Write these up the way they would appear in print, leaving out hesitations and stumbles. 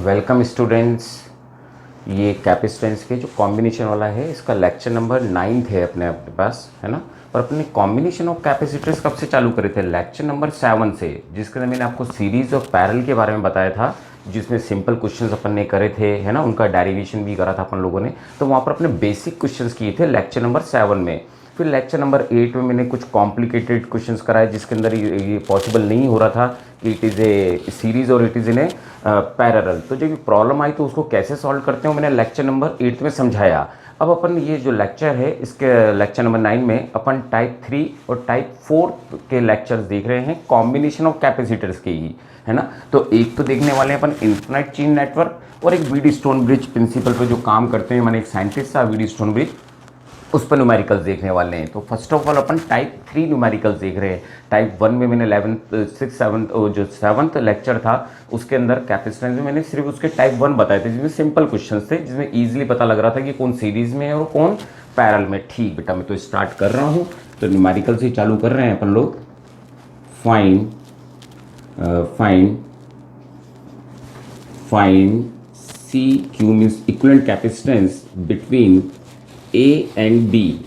Welcome students. ये capacitance के जो कॉम्बिनेशन वाला है इसका लेक्चर नंबर 9 है अपने पास, है ना। और अपने कॉम्बिनेशन ऑफ कैपेसिटर्स कब से चालू करे थे? लेक्चर नंबर 7 से, जिसके अंदर मैंने आपको सीरीज़ और पैरेलल के बारे में बताया था, जिसमें सिंपल क्वेश्चंस अपन ने करे थे, है ना। उनका डेरिवेशन भी करा था अपन लोगों ने। तो वहाँ पर अपने बेसिक क्वेश्चंस किए थे लेक्चर नंबर 7 में। फिर लेक्चर नंबर 8 में मैंने कुछ कॉम्प्लिकेटेड क्वेश्चंस कराए, जिसके अंदर ये पॉसिबल नहीं हो रहा था कि इट इज़ ए सीरीज़ और it is in A parallel. तो जब ये प्रॉब्लम आई तो उसको कैसे सॉल्व करते हैं मैंने लेक्चर नंबर 8 में समझाया। अब अपन ये जो लेक्चर है, इसके लेक्चर नंबर 9 में अपन टाइप 3 और टाइप 4 के लेक्चर्स देख रहे हैं, कॉम्बिनेशन ऑफ कैपेसिटर्स के ही, है ना। तो एक तो देखने वाले हैं अपन इन्फिनाइट चेन नेटवर्क, और एक व्हीटस्टोन ब्रिज प्रिंसिपल पे जो काम करते हैं, मैंने एक साइंटिस्ट था व्हीटस्टोन ब्रिज, उस पर न्यूमेरिकल्स देखने वाले हैं। तो first of all upon type 3 numericals देख रहे हैं। टाइप 1 में मैंने 7th लेक्चर था उसके अंदर कैपेसिटेंस में मैंने सिर्फ उसके टाइप 1 बताए थे, जिसमें सिंपल क्वेश्चंस थे, जिसमें इजीली पता लग रहा था कि कौन सीरीज में है और कौन पैरेलल में। ठीक बेटा, मैं तो स्टार्ट कर रहा हूँ। तो न्यूमेरिकल से चालू कर रहे हैं अपन लोग। Fine C Q means equivalent capacitance between A and B.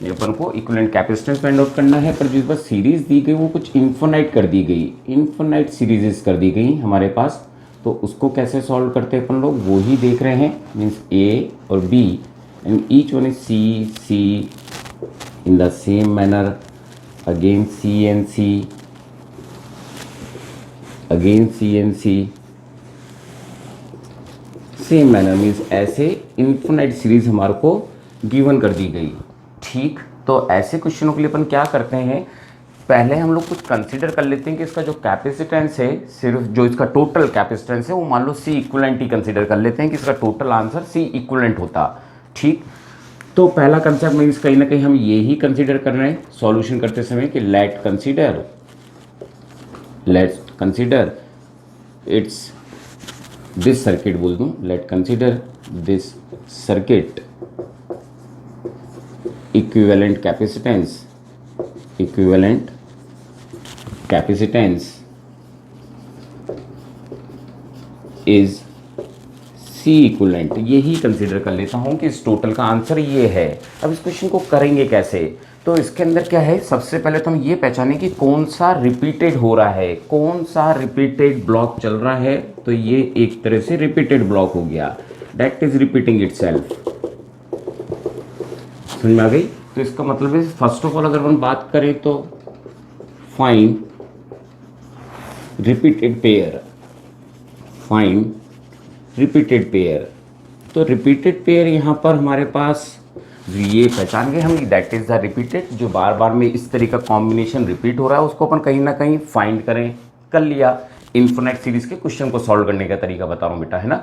अपन को इक्विवेलेंट कैपेसिटेंस फाइंड आउट करना है, पर जिस बार सीरीज दी गई वो कुछ इन्फिनाइट कर दी गई, इन्फिनाइट सीरीजेस कर दी गई हमारे पास। तो उसको कैसे सॉल्व करते हैं अपन लोग, वो ही देख रहे हैं। मीन्स ए और B and each one is C in the same manner, again C and C, again C and C, same manner. Means ऐसे इन्फिनाइट सीरीज हमारे को गिवन कर दी गई। ठीक, तो ऐसे क्वेश्चनों के लिए अपन क्या करते हैं, पहले हम लोग कुछ कंसीडर कर लेते हैं कि इसका जो कैपेसिटेंस है, सिर्फ जो इसका टोटल कैपेसिटेंस है वो मान लो सी इक्विवेलेंट ही कंसीडर कर लेते हैं कि इसका टोटल आंसर सी इक्विवेलेंट होता। ठीक, तो पहला कंसेप्ट मीन्स कहीं ना कहीं हम ये ही कंसीडर कर रहे हैं सॉल्यूशन करते समय कि let's consider it's this circuit बोल दूं, let consider this circuit equivalent capacitance is C equivalent. यही कंसीडर कर लेता हूं कि इस टोटल का आंसर ये है। अब इस क्वेश्चन को करेंगे कैसे, तो इसके अंदर क्या है, सबसे पहले तो हम ये पहचानें कि कौन सा रिपीटेड हो रहा है, कौन सा रिपीटेड ब्लॉक चल रहा है। तो ये एक तरह से रिपीटेड ब्लॉक हो गया, दैट इज रिपीटिंग इटसेल्फ। समझ में आ गई? तो इसका मतलब है फर्स्ट ऑफ ऑल अगर हम बात करें तो फाइंड रिपीटेड पेयर, तो रिपीटेड पेयर यहाँ पर हमारे पास ये पहचान गए हम, दैट इज द रिपीटेड, जो बार बार में इस तरह का कॉम्बिनेशन रिपीट हो रहा है उसको अपन कहीं ना कहीं फाइंड कर लिया। इन्फिनाइट सीरीज के क्वेश्चन को सॉल्व करने का तरीका बता रहा हूँ बेटा, है ना।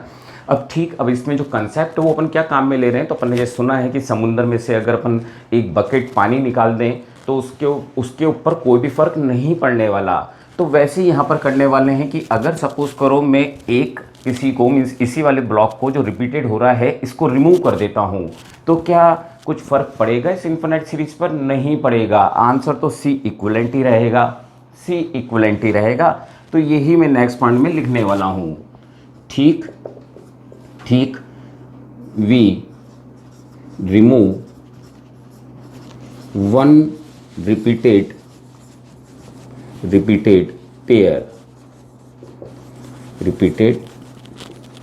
अब ठीक, अब इसमें जो कंसेप्ट है वो अपन क्या काम में ले रहे हैं, तो अपन ने ये सुना है कि समुद्र में से अगर अपन एक बकेट पानी निकाल दें तो उसके ऊपर कोई भी फर्क नहीं पड़ने वाला। तो वैसे ही यहाँ पर करने वाले हैं कि अगर सपोज करो मैं एक किसी को मीन्स इसी वाले ब्लॉक को जो रिपीटेड हो रहा है इसको रिमूव कर देता हूँ, तो क्या कुछ फ़र्क पड़ेगा इस इन्फिनाइट सीरीज पर? नहीं पड़ेगा। आंसर तो सी इक्विवेलेंट ही रहेगा। तो यही मैं नेक्स्ट पॉइंट में लिखने वाला हूँ। ठीक, we remove one repeated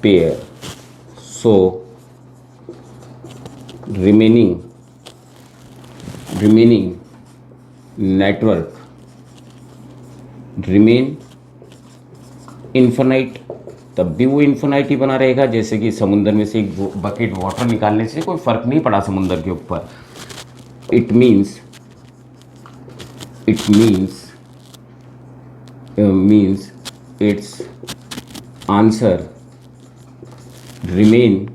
pair, so remaining network remain infinite। तब भी वो इन्फिनाइट ही बना रहेगा, जैसे कि समुद्र में से एक बकेट वाटर निकालने से कोई फर्क नहीं पड़ा समुद्र के ऊपर। It means it's answer remain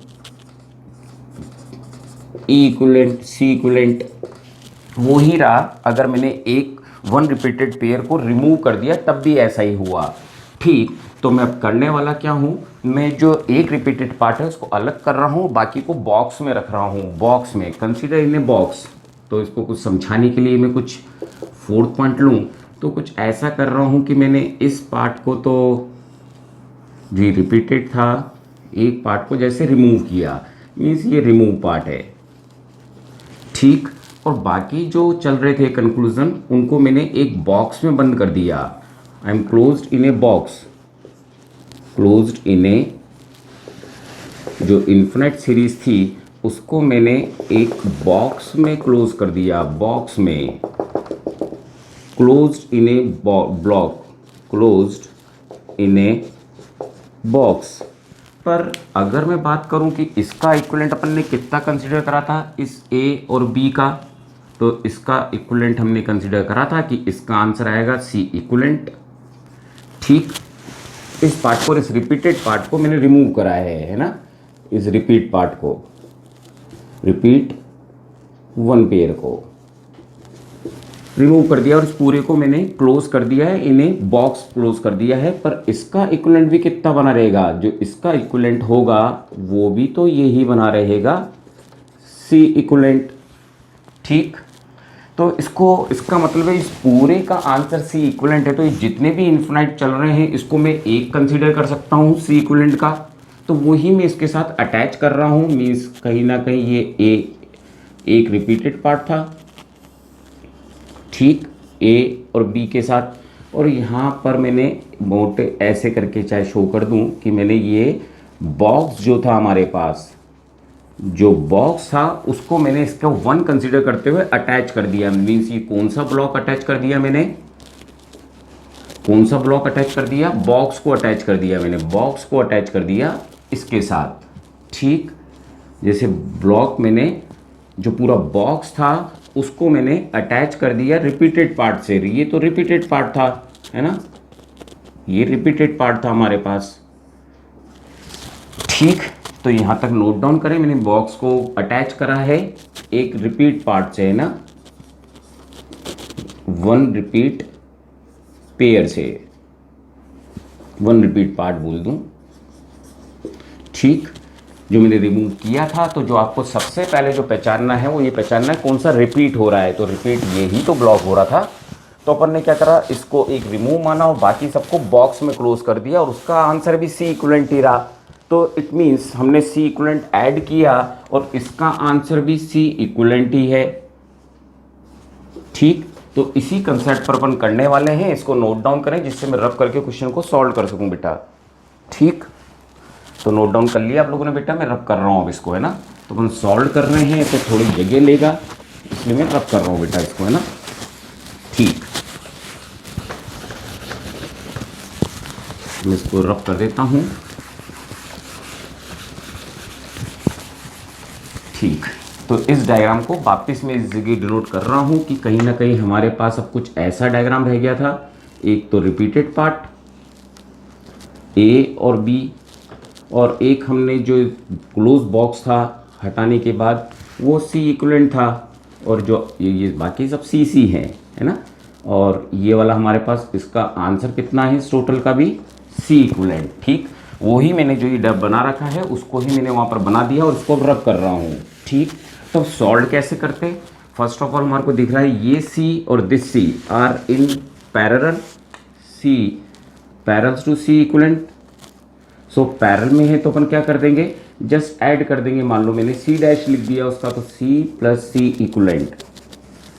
C equivalent. वो ही रहा, अगर मैंने एक वन रिपीटेड पेयर को रिमूव कर दिया तब भी ऐसा ही हुआ। ठीक, तो मैं अब करने वाला क्या हूँ, मैं जो एक रिपीटेड पार्ट है उसको अलग कर रहा हूँ, बाकी को बॉक्स में रख रहा हूँ। बॉक्स में कंसीडर इन ए बॉक्स। तो इसको कुछ समझाने के लिए मैं कुछ फोर्थ पॉइंट लूँ तो कुछ ऐसा कर रहा हूँ कि मैंने इस पार्ट को तो जो ये रिपीटेड था, एक पार्ट को जैसे रिमूव किया, मीन्स ये रिमूव पार्ट है, ठीक। और बाकी जो चल रहे थे कंक्लूजन, उनको मैंने एक बॉक्स में बंद कर दिया। I am closed in a box, closed in a, जो इन्फिनिट सीरीज थी उसको मैंने एक बॉक्स में क्लोज कर दिया, बॉक्स में, closed in A block, closed in a box. पर अगर मैं बात करूं कि इसका इक्विवेलेंट अपन ने कितना कंसीडर करा था, इस ए और बी का, तो इसका इक्विवेलेंट हमने कंसीडर करा था कि इसका आंसर आएगा सी इक्विवेलेंट, ठीक। इस पार्ट को, इस रिपीटेड पार्ट को मैंने रिमूव करा है ना, इस रिपीट पार्ट को, रिपीट वन पेयर को रिमूव कर दिया और इस पूरे को मैंने क्लोज कर दिया है, इन्हें बॉक्स क्लोज कर दिया है। पर इसका इक्विवेलेंट भी कितना बना रहेगा, जो इसका इक्विवेलेंट होगा वो भी तो यही बना रहेगा, सी इक्विवेलेंट, ठीक। तो इसको, इसका मतलब है इस पूरे का आंसर सी इक्विवेलेंट है। तो ये जितने भी इन्फिनाइट चल रहे हैं इसको मैं एक कंसीडर कर सकता हूँ सी इक्विवेलेंट का, तो वही मैं इसके साथ अटैच कर रहा हूँ। मीन्स कहीं ना कहीं ये एक रिपीटेड पार्ट था, ठीक, ए और बी के साथ। और यहाँ पर मैंने मोटे ऐसे करके चाहे शो कर दूँ कि मैंने ये बॉक्स जो था हमारे पास, जो बॉक्स था उसको मैंने इसका वन कंसीडर करते हुए अटैच कर दिया। मीन्स ये कौन सा ब्लॉक अटैच कर दिया मैंने, कौन सा ब्लॉक अटैच कर दिया, बॉक्स को अटैच कर दिया मैंने, बॉक्स को अटैच कर दिया इसके साथ, ठीक। जैसे ब्लॉक मैंने, जो पूरा बॉक्स था उसको मैंने अटैच कर दिया रिपीटेड पार्ट से। ये तो रिपीटेड पार्ट था, है ना, ये रिपीटेड पार्ट था हमारे पास, ठीक। तो यहाँ तक नोट डाउन करें, मैंने बॉक्स को अटैच करा है एक रिपीट पार्ट से, है ना, वन रिपीट पेयर से, वन रिपीट पार्ट बोल दूं, ठीक। जो मैंने रिमूव किया था, तो जो आपको सबसे पहले जो पहचानना है वो ये पहचानना है कौन सा रिपीट हो रहा है। तो रिपीट ये ही तो ब्लॉक हो रहा था, तो अपन ने क्या करा, इसको एक रिमूव माना और बाकी सबको बॉक्स में क्लोज कर दिया और उसका आंसर भी सी इक्विवेलेंट ही रहा। तो इट मीन्स हमने सी इक्विवेलेंट ऐड किया और इसका आंसर भी सी इक्विवेलेंट ही है, ठीक। तो इसी कंसेप्ट पर अपन करने वाले हैं, इसको नोट डाउन करें जिससे मैं रफ करके क्वेश्चन को सॉल्व कर सकूं बेटा, ठीक। तो नोट डाउन कर लिया आप लोगों ने बेटा, मैं रफ कर रहा हूँ अब इसको, है ना। तो अपन सॉल्व कर रहे हैं तो थोड़ी जगह लेगा, इसलिए मैं रफ कर रहा हूँ बेटा इसको, है ना, ठीक। मैं इसको रफ कर देता हूँ, ठीक। तो इस डायग्राम को वापस मैं इस जगह डिनोट कर रहा हूँ कि कहीं ना कहीं हमारे पास अब कुछ ऐसा डायग्राम रह गया था, एक तो रिपीटेड पार्ट ए और बी, और एक हमने जो क्लोज बॉक्स था हटाने के बाद वो सी इक्विवेलेंट था, और जो ये बाकी सब सी सी है ना। और ये वाला हमारे पास इसका आंसर कितना है इस टोटल का भी सी इक्विवेलेंट, ठीक। वही मैंने जो ये डब बना रखा है उसको ही मैंने वहाँ पर बना दिया और उसको रब कर रहा हूँ, ठीक। तो सॉल्व कैसे करते, फर्स्ट ऑफ ऑल हमारे को दिख रहा है ये सी और this C are in parallel, C parallels to C equivalent. So parallel में है तो अपन क्या कर देंगे, जस्ट ऐड कर देंगे। मान लो मैंने सी डैश लिख दिया उसका, तो सी प्लस सी इक्विवेलेंट,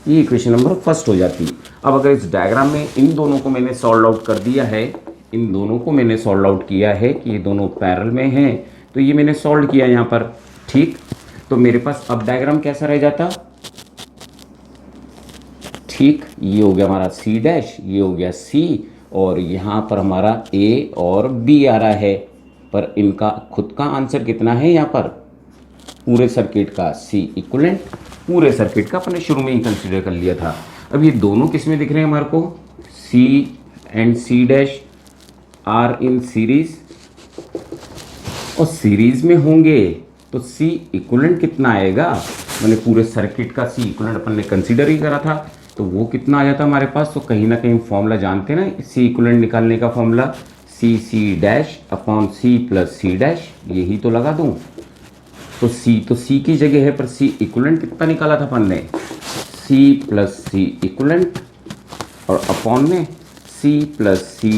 ये इक्वेशन नंबर फर्स्ट हो जाती। अब अगर इस डायग्राम में इन दोनों को मैंने सॉल्व आउट कर दिया है, इन दोनों को मैंने सॉल्व आउट किया है कि ये दोनों पैरेलल में हैं, तो ये मैंने सॉल्व किया यहाँ पर, ठीक। तो मेरे पास अब डायग्राम कैसा रह जाता, ठीक। ये हो गया हमारा सी डैश, ये हो गया सी, और यहाँ पर हमारा ए और बी आ रहा है। पर इनका खुद का आंसर कितना है यहाँ पर, पूरे सर्किट का सी इक्विवेलेंट, पूरे सर्किट का अपने शुरू में ही कंसीडर कर लिया था। अब ये दोनों किस में दिख रहे हैं हमारे को, C and C dash R in series, और सीरीज में होंगे तो सी इक्विवेलेंट कितना आएगा, मैंने पूरे सर्किट का सी इक्विवेलेंट अपन ने कंसीडर ही करा था, तो वो कितना आ जाता हमारे पास। तो कहीं ना कहीं फॉर्मूला जानते हैं ना सी इक्विवेलेंट निकालने का formula, C dash upon C plus C dash, यही तो लगा दूं। तो सी की जगह है, पर सी इक्विवेलेंट कितना निकाला था अपन ने, सी प्लस सी इक्विवेलेंट, और अपॉन में सी सी प्लस सी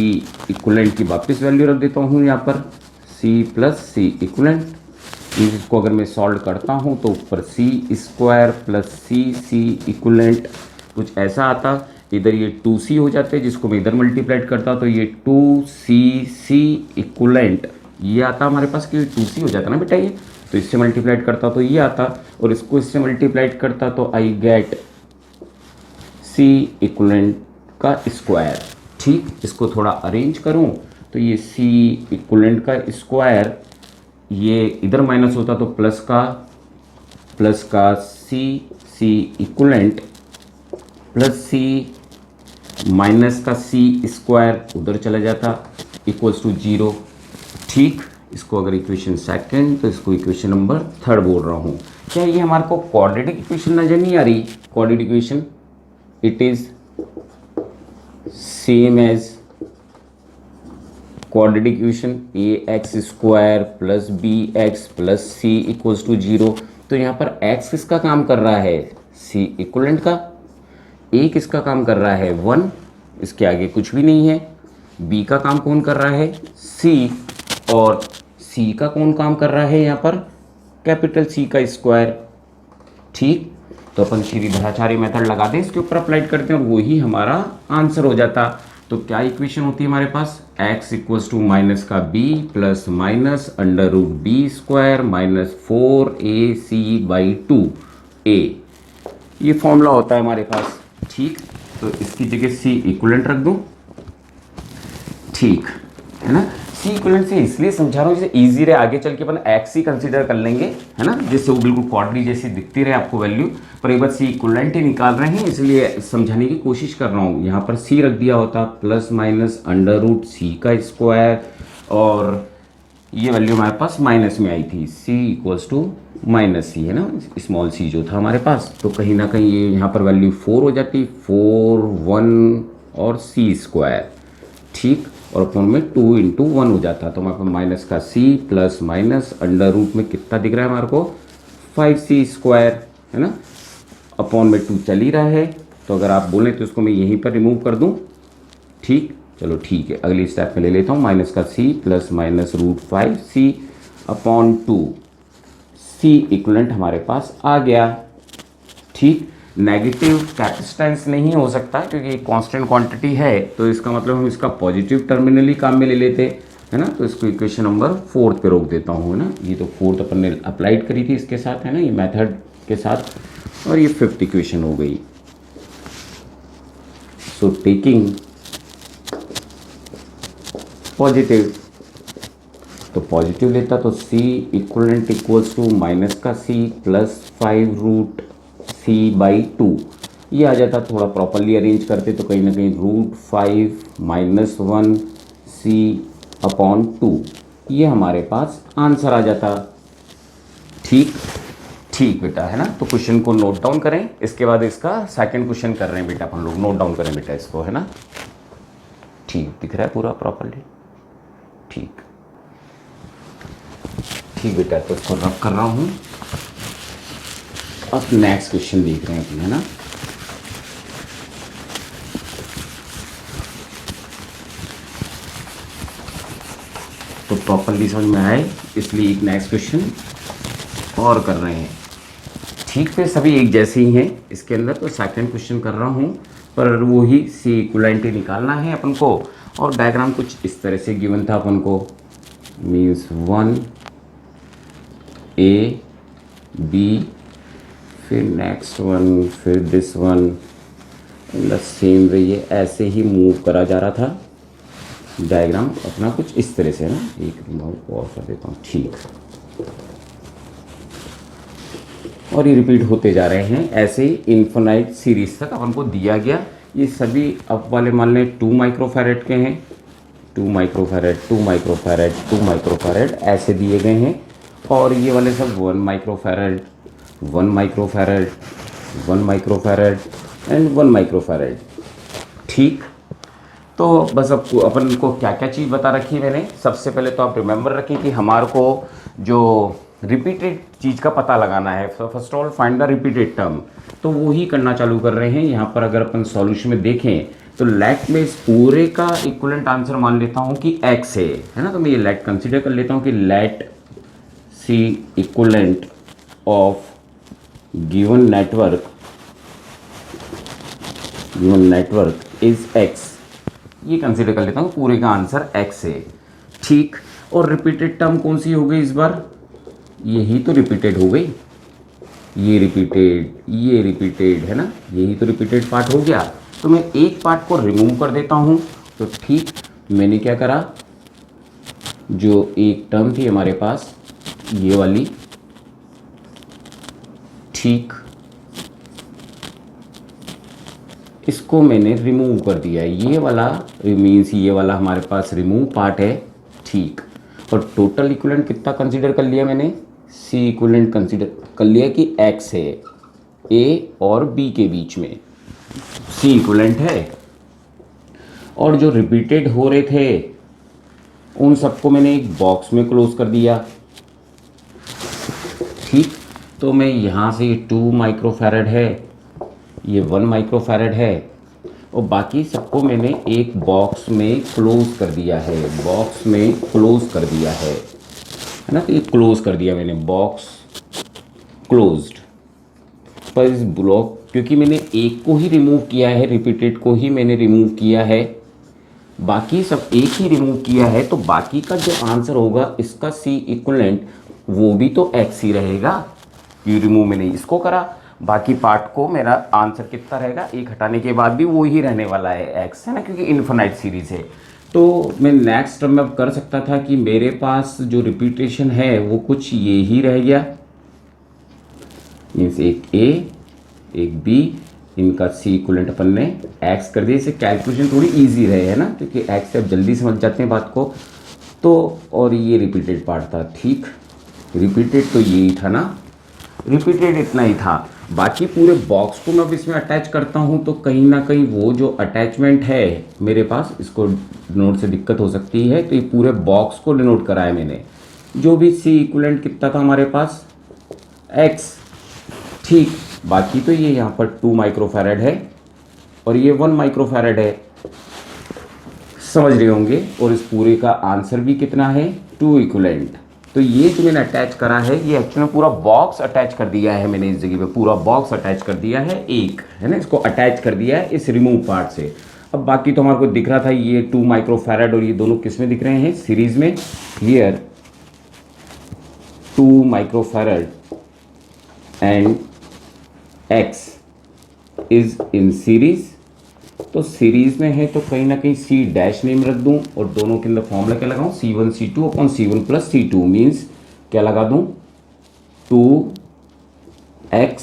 इक्वलेंट की वापस वैल्यू रख देता हूँ यहाँ पर, सी प्लस सी इक्वलेंट। इसको अगर मैं सॉल्व करता हूँ तो ऊपर सी स्क्वायर प्लस सी इक्वलेंट कुछ ऐसा आता, इधर ये 2c हो जाते हैं, जिसको मैं इधर मल्टीप्लाइड करता तो ये 2c इक्वलेंट ये आता हमारे पास, क्योंकि 2c हो जाता ना बेटा ये, तो इससे मल्टीप्लाइड करता तो ये आता, और इसको इससे मल्टीप्लाइड करता तो आई गेट c इक्वलेंट का स्क्वायर। ठीक, इसको थोड़ा अरेंज करूं तो ये c इक्वलेंट का स्क्वायर, ये इधर माइनस होता तो प्लस का c equivalent plus c minus का c स्क्वायर उधर चला जाता इक्वल्स टू 0। ठीक, इसको अगर इक्वेशन सेकंड तो इसको इक्वेशन नंबर थर्ड बोल रहा हूँ। क्या ये हमारे को क्वाड्रेटिक इक्वेशन नजर नहीं आ रही? Quadratic equation it is same as quadratic equation A x square plus B x plus C equals to 0। तो यहाँ पर x किसका काम कर रहा है? c इक्वलेंट का। a किसका काम कर रहा है? 1, इसके आगे कुछ भी नहीं है। b का काम कौन कर रहा है? c, और c का कौन काम कर रहा है यहाँ पर? कैपिटल C का स्क्वायर। ठीक, तो अपन श्रीधराचार्य मेथड लगा दें, इसके ऊपर अप्लाइड करते हैं और वही हमारा आंसर हो जाता। तो क्या इक्वेशन होती है हमारे पास? x इक्वल्स टू माइनस का b plus minus under root B square minus 4ac/2a, ये फॉर्मूला होता है हमारे पास। ठीक, तो इसकी जगह c इक्वलेंट रख दूं। ठीक है ना, c इक्वलेंट से इसलिए समझा रहा हूँ जैसे इजी रहे, आगे चल के अपन x ही कंसीडर कर लेंगे, है ना, जिससे वो बिल्कुल क्वाड्री जैसी दिखती रहे आपको वैल्यू, पर एक बार c इक्वलेंट ही निकाल रहे हैं इसलिए समझाने की कोशिश कर रहा हूँ। यहाँ पर c रख दिया होता plus minus under root c का स्क्वायर, और ये वैल्यू हमारे पास माइनस में आई थी, c इक्वल्स टू माइनस सी, है ना, स्मॉल c जो था हमारे पास, तो कहीं ना कहीं ये यहाँ पर वैल्यू 4 हो जाती, 4 1 और c स्क्वायर। ठीक, और अपॉन में 2 × 1 हो जाता, तो हमारे पास माइनस का c plus minus under root में कितना दिख रहा है हमारे को? 5c स्क्वायर, है ना, अपॉन में 2 चल ही रहा है, तो अगर आप बोलें तो इसको मैं यहीं पर रिमूव कर दूं। ठीक, चलो ठीक है, अगली स्टेप में ले लेता हूँ, माइनस का c plus minus root 5c upon 2, c equivalent हमारे पास आ गया। ठीक, नेगेटिव कैपेसिटेंस नहीं हो सकता क्योंकि कांस्टेंट क्वांटिटी है, तो इसका मतलब हम इसका पॉजिटिव टर्मिनल ही काम में ले लेते, है ना, तो इसको इक्वेशन नंबर 4 पे रोक देता हूँ, है ना, ये तो 4 अपन ने अप्लाइड करी थी इसके साथ, है ना, ये मेथड के साथ, और ये 5th इक्वेशन हो गई। सो टेकिंग पॉजिटिव, तो पॉजिटिव लेता तो c equivalent equals to minus का c प्लस 5√c/2, ये आ जाता। थोड़ा प्रॉपरली अरेंज करते तो कहीं ना कहीं √5 माइनस 1c अपॉन 2, ये हमारे पास आंसर आ जाता। ठीक, ठीक बेटा, है ना, तो क्वेश्चन को नोट डाउन करें, इसके बाद इसका सेकंड क्वेश्चन कर रहे हैं बेटा अपन लोग, नोट डाउन करें बेटा इसको, है ना। ठीक, दिख रहा है पूरा प्रॉपरली? ठीक, ठीक बेटा, तो इसको रब कर रहा हूँ। अब नेक्स्ट क्वेश्चन देख रहे हैं अपन, है ना। तो प्रॉपरली समझ में आए इसलिए एक नेक्स्ट क्वेश्चन और कर रहे हैं। ठीक, पे सभी एक जैसे ही हैं इसके अंदर, तो सेकंड क्वेश्चन कर रहा हूँ, पर वो ही सी इक्वलेंट ही निकालना है अपन को, और डायग्राम कुछ इस तरह से गिवन था अपन को, मीन्स 1 A B, फिर नेक्स्ट वन, फिर this one, in the same way, ये ऐसे ही मूव करा जा रहा था डायग्राम अपना कुछ इस तरह से, ना, एक रिमूव और कर देता हूँ। ठीक, और ये रिपीट होते जा रहे हैं ऐसे ही इन्फिनाइट सीरीज तक अपन को दिया गया। ये सभी अप वाले मान लें 2 माइक्रोफैरेड के हैं, 2 माइक्रोफैरेड 2 माइक्रोफैरेड 2 माइक्रोफैरेड ऐसे दिए गए हैं, और ये वाले सब 1 microfarad 1 microfarad 1 microfarad and 1 microfarad. ठीक, तो बस अब अपन को क्या क्या चीज़ बता रखी है मैंने। सबसे पहले तो आप रिमेंबर रखें कि हमारे को जो रिपीटेड चीज़ का पता लगाना है, first of all find the repeated term, तो वो ही करना चालू कर रहे हैं। यहाँ पर अगर अपन सॉल्यूशन में देखें तो लेट में इस पूरे का इक्विवेलेंट आंसर मान लेता हूँ कि x है ना। तो मैं ये लेट कंसीडर कर लेता हूँ कि let C equivalent of given network is x, ये कंसीडर कर लेता हूँ पूरे का आंसर x है। ठीक, और रिपीटेड टर्म कौन सी हो गई इस बार, यही तो रिपीटेड हो गई, ये रिपीटेड है ना, यही तो रिपीटेड पार्ट हो गया। तो मैं एक पार्ट को रिमूव कर देता हूँ। तो ठीक, मैंने क्या करा, जो एक टर्म थी हमारे पास ये वाली, ठीक, इसको मैंने रिमूव कर दिया। ये वाला मीन्स ये वाला हमारे पास रिमूव पार्ट है। ठीक, और टोटल इक्विवेलेंट कितना कंसीडर कर लिया मैंने, सी इक्विवेलेंट कंसीडर कर लिया कि x है a और b के बीच में, सी इक्विवेलेंट है। और जो रिपीटेड हो रहे थे उन सबको मैंने एक बॉक्स में क्लोज कर दिया। ठीक, तो मैं यहाँ से 2 माइक्रोफैरड है, ये 1 माइक्रोफैरड है, और बाकी सबको मैंने एक बॉक्स में क्लोज कर दिया है, बॉक्स में क्लोज कर दिया है ना। तो ये क्लोज कर दिया मैंने, बॉक्स क्लोज्ड। पर इस ब्लॉक, क्योंकि मैंने एक को ही रिमूव किया है, रिपीटेड को ही मैंने रिमूव किया है, बाकी सब एक ही रिमूव किया है, तो बाकी का जो आंसर होगा इसका सी इक्विवेलेंट वो भी तो x ही रहेगा। ये रिमूव मैंने इसको करा, बाकी पार्ट को मेरा आंसर कितना रहेगा, एक हटाने के बाद भी वो ही रहने वाला है x, है ना, क्योंकि इन्फिनाइट सीरीज है। तो मैं नेक्स्ट टर्म में अब कर सकता था कि मेरे पास जो रिपीटेशन है वो कुछ ये ही रह गया, मीन्स एक a एक b, इनका सी इक्विवेलेंट अपन ने x कर दिया। इसे कैलकुलेशन थोड़ी इजी रहे, है ना, क्योंकि x से अब जल्दी समझ जाते हैं बात को। तो और ये रिपीटेड पार्ट था। ठीक, रिपीटेड तो यही था ना, रिपीटेड इतना ही था। बाकी पूरे बॉक्स को मैं अब इसमें अटैच करता हूँ, तो कहीं ना कहीं वो जो अटैचमेंट है मेरे पास, इसको डिनोट से दिक्कत हो सकती है, तो ये पूरे बॉक्स को डिनोट करा है मैंने। जो भी सी इक्विवेलेंट कितना था हमारे पास, x। ठीक, बाकी तो ये यहाँ पर 2 माइक्रोफैरड है और ये 1 माइक्रोफैरड है, समझ रहे होंगे। और इस पूरे का आंसर भी कितना है, 2 इक्विवेलेंट। तो ये जो मैंने अटैच करा है, ये एक्चुअली में पूरा बॉक्स अटैच कर दिया है मैंने, इस जगह पे पूरा बॉक्स अटैच कर दिया है, एक है ना, इसको अटैच कर दिया है इस रिमूव पार्ट से। अब बाकी तो हमारे को दिख रहा था ये 2 माइक्रोफैरड और ये दोनों किस में दिख रहे हैं, सीरीज में। Here 2 microfarad and x is in series. तो सीरीज में है तो कहीं ना कहीं सी डैश नेम रख दूं, और दोनों के अंदर फॉर्मूला क्या लगाऊं, C1 C2 upon C1 plus C2, means क्या लगा दूं, 2x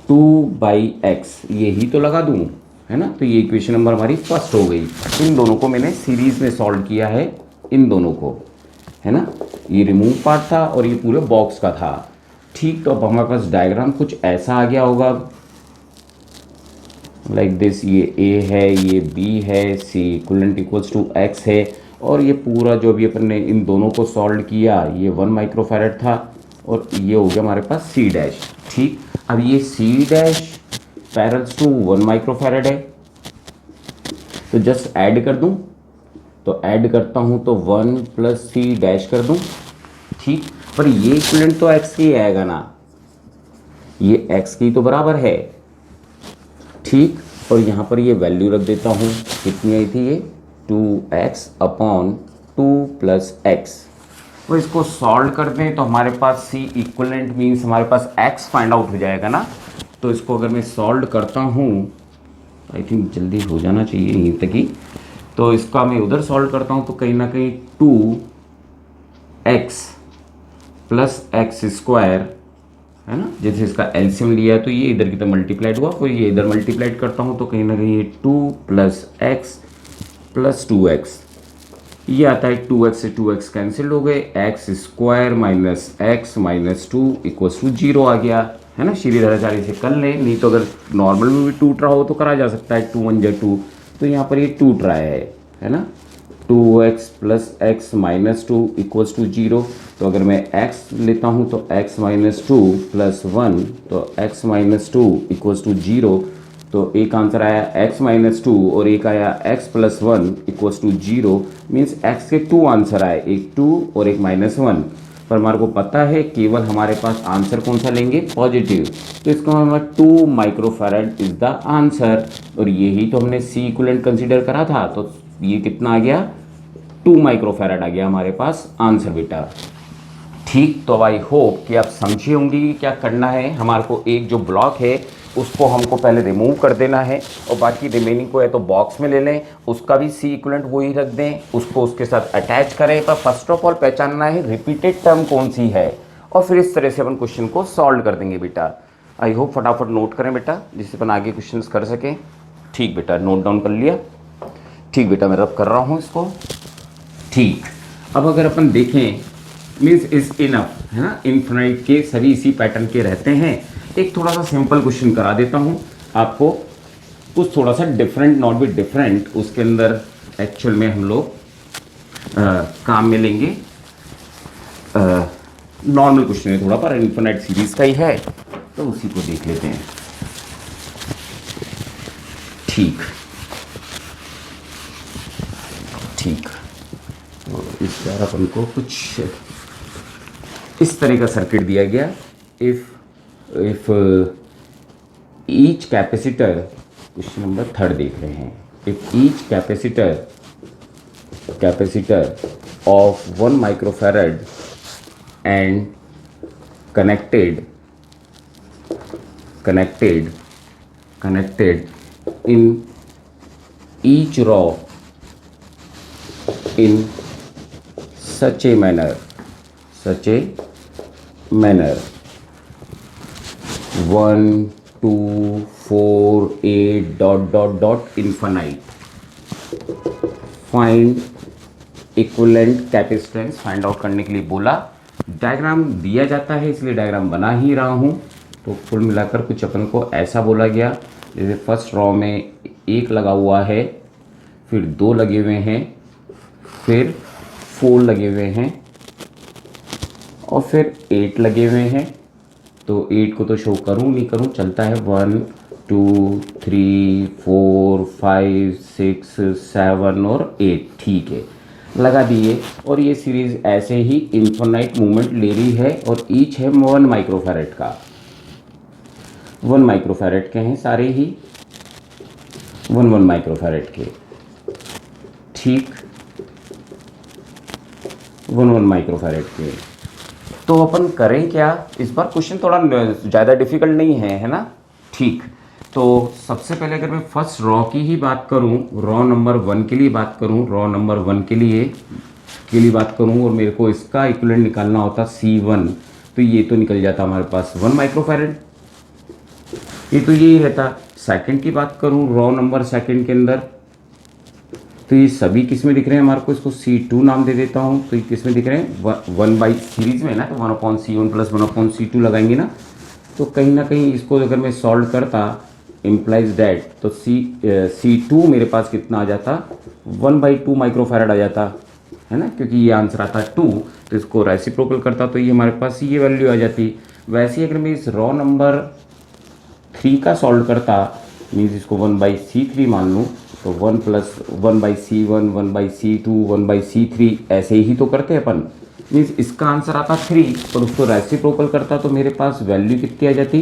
2/x, यही तो लगा दूं, है ना। तो ये इक्वेशन नंबर हमारी फर्स्ट हो गई। इन दोनों को मैंने सीरीज में सॉल्व किया है, इन दोनों को, है ना। ये रिमूव पार्ट था और ये पूरे बॉक्स का था। ठीक, तो अब हमारे पास डायग्राम कुछ ऐसा आ गया होगा, लाइक दिस। ये a है, ये b है, c equivalent equals to x है, और ये पूरा जो भी अपन ने इन दोनों को सॉल्व किया, ये 1 माइक्रोफैरड था और ये हो गया हमारे पास c डैश। ठीक, अब ये c dash parallels to 1 microfarad है, तो जस्ट ऐड कर दूं, तो ऐड करता हूं तो 1 प्लस c डैश कर दूं। ठीक, पर ये इक्विवेलेंट तो x की आएगा ना, ये x की तो बराबर है। ठीक, और यहाँ पर ये वैल्यू रख देता हूँ, कितनी आई थी ये, 2x अपॉन 2 प्लस x। तो इसको सॉल्व कर दें तो हमारे पास c इक्विवेलेंट मीन्स हमारे पास x फाइंड आउट हो जाएगा ना। तो इसको अगर मैं सॉल्व करता हूँ, आई थिंक जल्दी हो जाना चाहिए यहीं तक ही, तो इसका मैं उधर सॉल्व करता हूँ तो कहीं ना कहीं 2x प्लस एक्स स्क्वायर, है ना, जैसे इसका एलसीएम लिया है तो ये इधर की तरफ मल्टीप्लाइड हुआ, फिर ये इधर मल्टीप्लाइड करता हूँ तो कहीं ना कहीं ये 2 प्लस एक्स प्लस 2x, ये आता है 2x से 2x कैंसिल हो गए, x square minus x minus 2 equals to 0 आ गया, है ना। सीधे से कर लें, नहीं तो अगर नॉर्मल में भी टूट रहा हो तो करा जा सकता है, 2 1 2, तो यहाँ पर ये टूट रहा है ना। 2x plus x minus 2 equals to 0, तो अगर मैं x लेता हूँ तो x माइनस 2 प्लस 1, तो x माइनस 2 इक्वल्स टू 0, तो एक आंसर आया x-2 और एक आया x+1 equals to 0, means x के 2 आंसर आए, एक 2 और एक -1। पर हमारे को पता है केवल हमारे पास आंसर कौन सा लेंगे, पॉजिटिव, तो इसका मतलब 2 माइक्रोफैरड इज द आंसर। और यही तो हमने सी इक्विवेलेंट कंसीडर करा था, तो ये कितना आ गया, 2 माइक्रोफैरड आ गया हमारे पास आंसर बेटा। ठीक, तो आई होप कि आप समझे होंगे कि क्या करना है। हमारे को एक जो ब्लॉक है उसको हमको पहले रिमूव कर देना है और बाकी रिमेनिंग को है तो बॉक्स में ले लें, उसका भी सी इक्विवेलेंट वही रख दें, उसको उसके साथ अटैच करें। पर फर्स्ट ऑफ ऑल पहचानना है रिपीटेड टर्म कौन सी है और फिर इस तरह से अपन क्वेश्चन को सॉल्व कर देंगे बेटा। आई होप फटाफट नोट करें बेटा जिससे अपन आगे क्वेश्चन कर सकें। ठीक बेटा, नोट डाउन कर लिया। ठीक बेटा, मैं रब कर रहा हूँ इसको। ठीक, अब अगर अपन देखें मीन्स इज इनफ है ना, इन्फिनाइट के सभी इसी पैटर्न के रहते हैं। एक थोड़ा सा सिंपल क्वेश्चन करा देता हूँ आपको, कुछ थोड़ा सा डिफरेंट, नॉट बी डिफरेंट, उसके अंदर एक्चुअल में हम लोग काम में लेंगे। नॉर्मल क्वेश्चन है थोड़ा, पर इन्फिनाइट सीरीज का ही है तो उसी को देख लेते हैं। ठीक ठीक, तो इस बार अपन को कुछ इस तरह का सर्किट दिया गया। If each capacitor, question number 3 देख रहे हैं, if each capacitor of 1 microfarad and connected in each row in such a manner 1 2 4 8 dot infinite, find equivalent capacitance find out करने के लिए बोला। डायग्राम दिया जाता है इसलिए डायग्राम बना ही रहा हूँ। तो कुल मिलाकर कुछ अपन को ऐसा बोला गया, जैसे फर्स्ट रॉ में 1 लगा हुआ है, फिर 2 लगे हुए हैं, फिर 4 लगे हुए हैं और फिर 8 लगे हुए हैं। तो 8 को तो शो करूँ नहीं करूँ चलता है, 1 2 3 4 5 6 7 और 8, ठीक है, लगा दिए। और ये सीरीज ऐसे ही इन्फिनाइट मूवमेंट ले रही है और ईच है 1 माइक्रोफैरड का, 1 माइक्रोफैरड के हैं सारे ही, 1 माइक्रोफैरड के, ठीक, 1 माइक्रोफैरड के। तो अपन करें क्या, इस बार क्वेश्चन थोड़ा ज़्यादा डिफिकल्ट नहीं है, है ना। ठीक, तो सबसे पहले अगर मैं फर्स्ट रॉ की ही बात करूं, रॉ नंबर 1 के लिए बात करूं, रॉ नंबर 1 के लिए बात करूं और मेरे को इसका इक्विवेलेंट निकालना होता C1, तो ये तो निकल जाता हमारे पास 1 माइक्रोफैरड, ये तो यही रहता। सेकंड की बात करूं, रॉ नंबर सेकंड के अंदर, तो ये सभी किस में दिख रहे हैं हमारे को, इसको C2 नाम दे देता हूँ। तो ये किस में दिख रहे हैं, 1 बाई सीरीज में ना, तो 1/C1 + 1/C2 लगाएंगे ना, तो कहीं ना कहीं इसको अगर मैं सॉल्व करता इम्प्लाइज डैट, तो C2 मेरे पास कितना आ जाता, 1/2 माइक्रोफैरड आ जाता है ना, क्योंकि ये आंसर आता 2, तो इसको रेसिप्रोकल करता तो ये हमारे पास ये वैल्यू आ जाती। वैसे ही अगर मैं इस रॉ नंबर 3 का सॉल्व करता, मीन्स इसको 1/C3 मान लूँ, तो 1 + 1/C1 1/C2 1/C3 ऐसे ही तो करते हैं अपन, मीन्स इसका आंसर आता 3 और उसको रेसिप्रोकल करता तो मेरे पास वैल्यू कितनी आ जाती,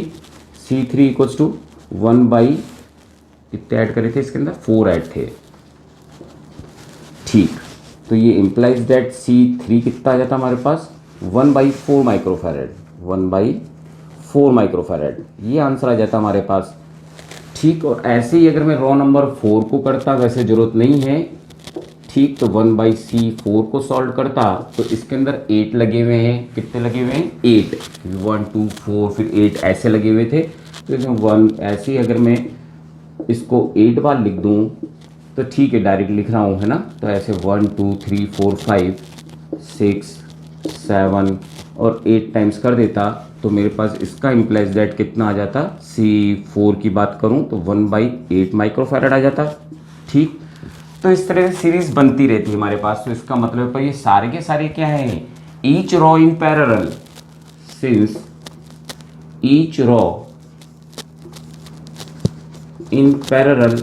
C3 = 1/ कितने ऐड करे थे इसके अंदर, 4 ऐड थे, ठीक। तो ये इम्प्लाइज दैट C3 कितना आ जाता हमारे पास, 1/4 माइक्रोफैरड, 1/4 माइक्रोफैरड, ये आंसर आ जाता हमारे पास, ठीक। और ऐसे ही अगर मैं रॉ नंबर 4 को करता, वैसे ज़रूरत नहीं है, ठीक, तो 1/C4 को सॉल्व करता तो इसके अंदर 8 लगे हुए हैं, कितने लगे हुए हैं, 8, 1 2 4 फिर 8 ऐसे लगे हुए थे। तो इसमें 1 ऐसे ही अगर मैं इसको 8 बार लिख दूं तो ठीक है, डायरेक्ट लिख रहा हूँ है ना, तो ऐसे 1 2 3 4 5 6 7 और 8 टाइम्स कर देता तो मेरे पास इसका इम्प्लाइज दैट कितना आ जाता, C4 की बात करूँ तो 1/8 माइक्रोफैरड आ जाता, ठीक। तो इस तरह से सीरीज बनती रहती है हमारे पास। तो इसका मतलब है ये सारे के सारे क्या है, each raw in parallel, since each raw in parallel,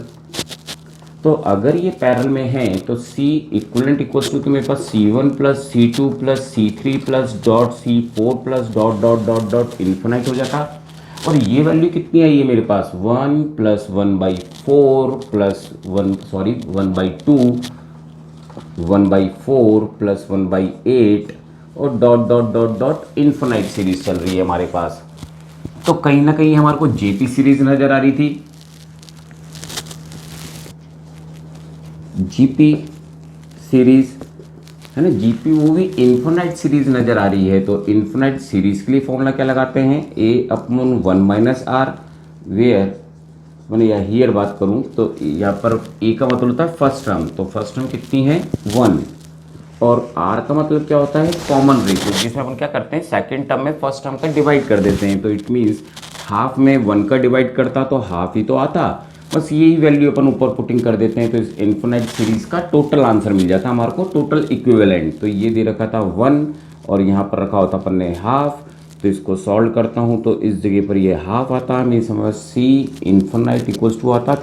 तो अगर ये पैरेलल में है तो C इक्वलेंट इक्वल्स टू मेरे पास C1 plus C2 plus C3 plus dot C4 plus dot dot dot dot infinite हो जाता। और ये वैल्यू कितनी आई है मेरे पास 1 प्लस 1/4 प्लस 1/2 1/4 प्लस 1/8 और dot dot dot dot infinite series चल रही है हमारे पास। तो कहीं ना कहीं हमारे को जेपी सीरीज नजर आ रही थी, जीपी सीरीज है ना, जीपी वो भी इन्फिनाइट सीरीज नजर आ रही है। तो इन्फिनाइट सीरीज के लिए फॉर्मूला क्या लगाते हैं, A/1 - R, वेयर मैंने या हियर बात करूं तो यहाँ पर A का मतलब होता है फर्स्ट टर्म, तो फर्स्ट टर्म कितनी है 1, और R का मतलब क्या होता है कॉमन रेशियो, जिसमें अपन क्या करते हैं सेकंड टर्म में फर्स्ट टर्म का डिवाइड कर देते हैं। तो इट मीन्स हाफ में 1 का डिवाइड करता तो हाफ ही तो आता, बस यही वैल्यू अपन ऊपर पुटिंग कर देते हैं तो इस इन्फिनाइट सीरीज का टोटल आंसर मिल जाता है हमारे को, टोटल इक्विवेलेंट। तो ये दे रखा था 1 और यहाँ पर रखा होता अपन ने हाफ, तो इसको सॉल्व करता हूँ तो इस जगह पर ये हाफ आता है, मेरी समझ C इन्फिनाइट इक्वल्स टू आता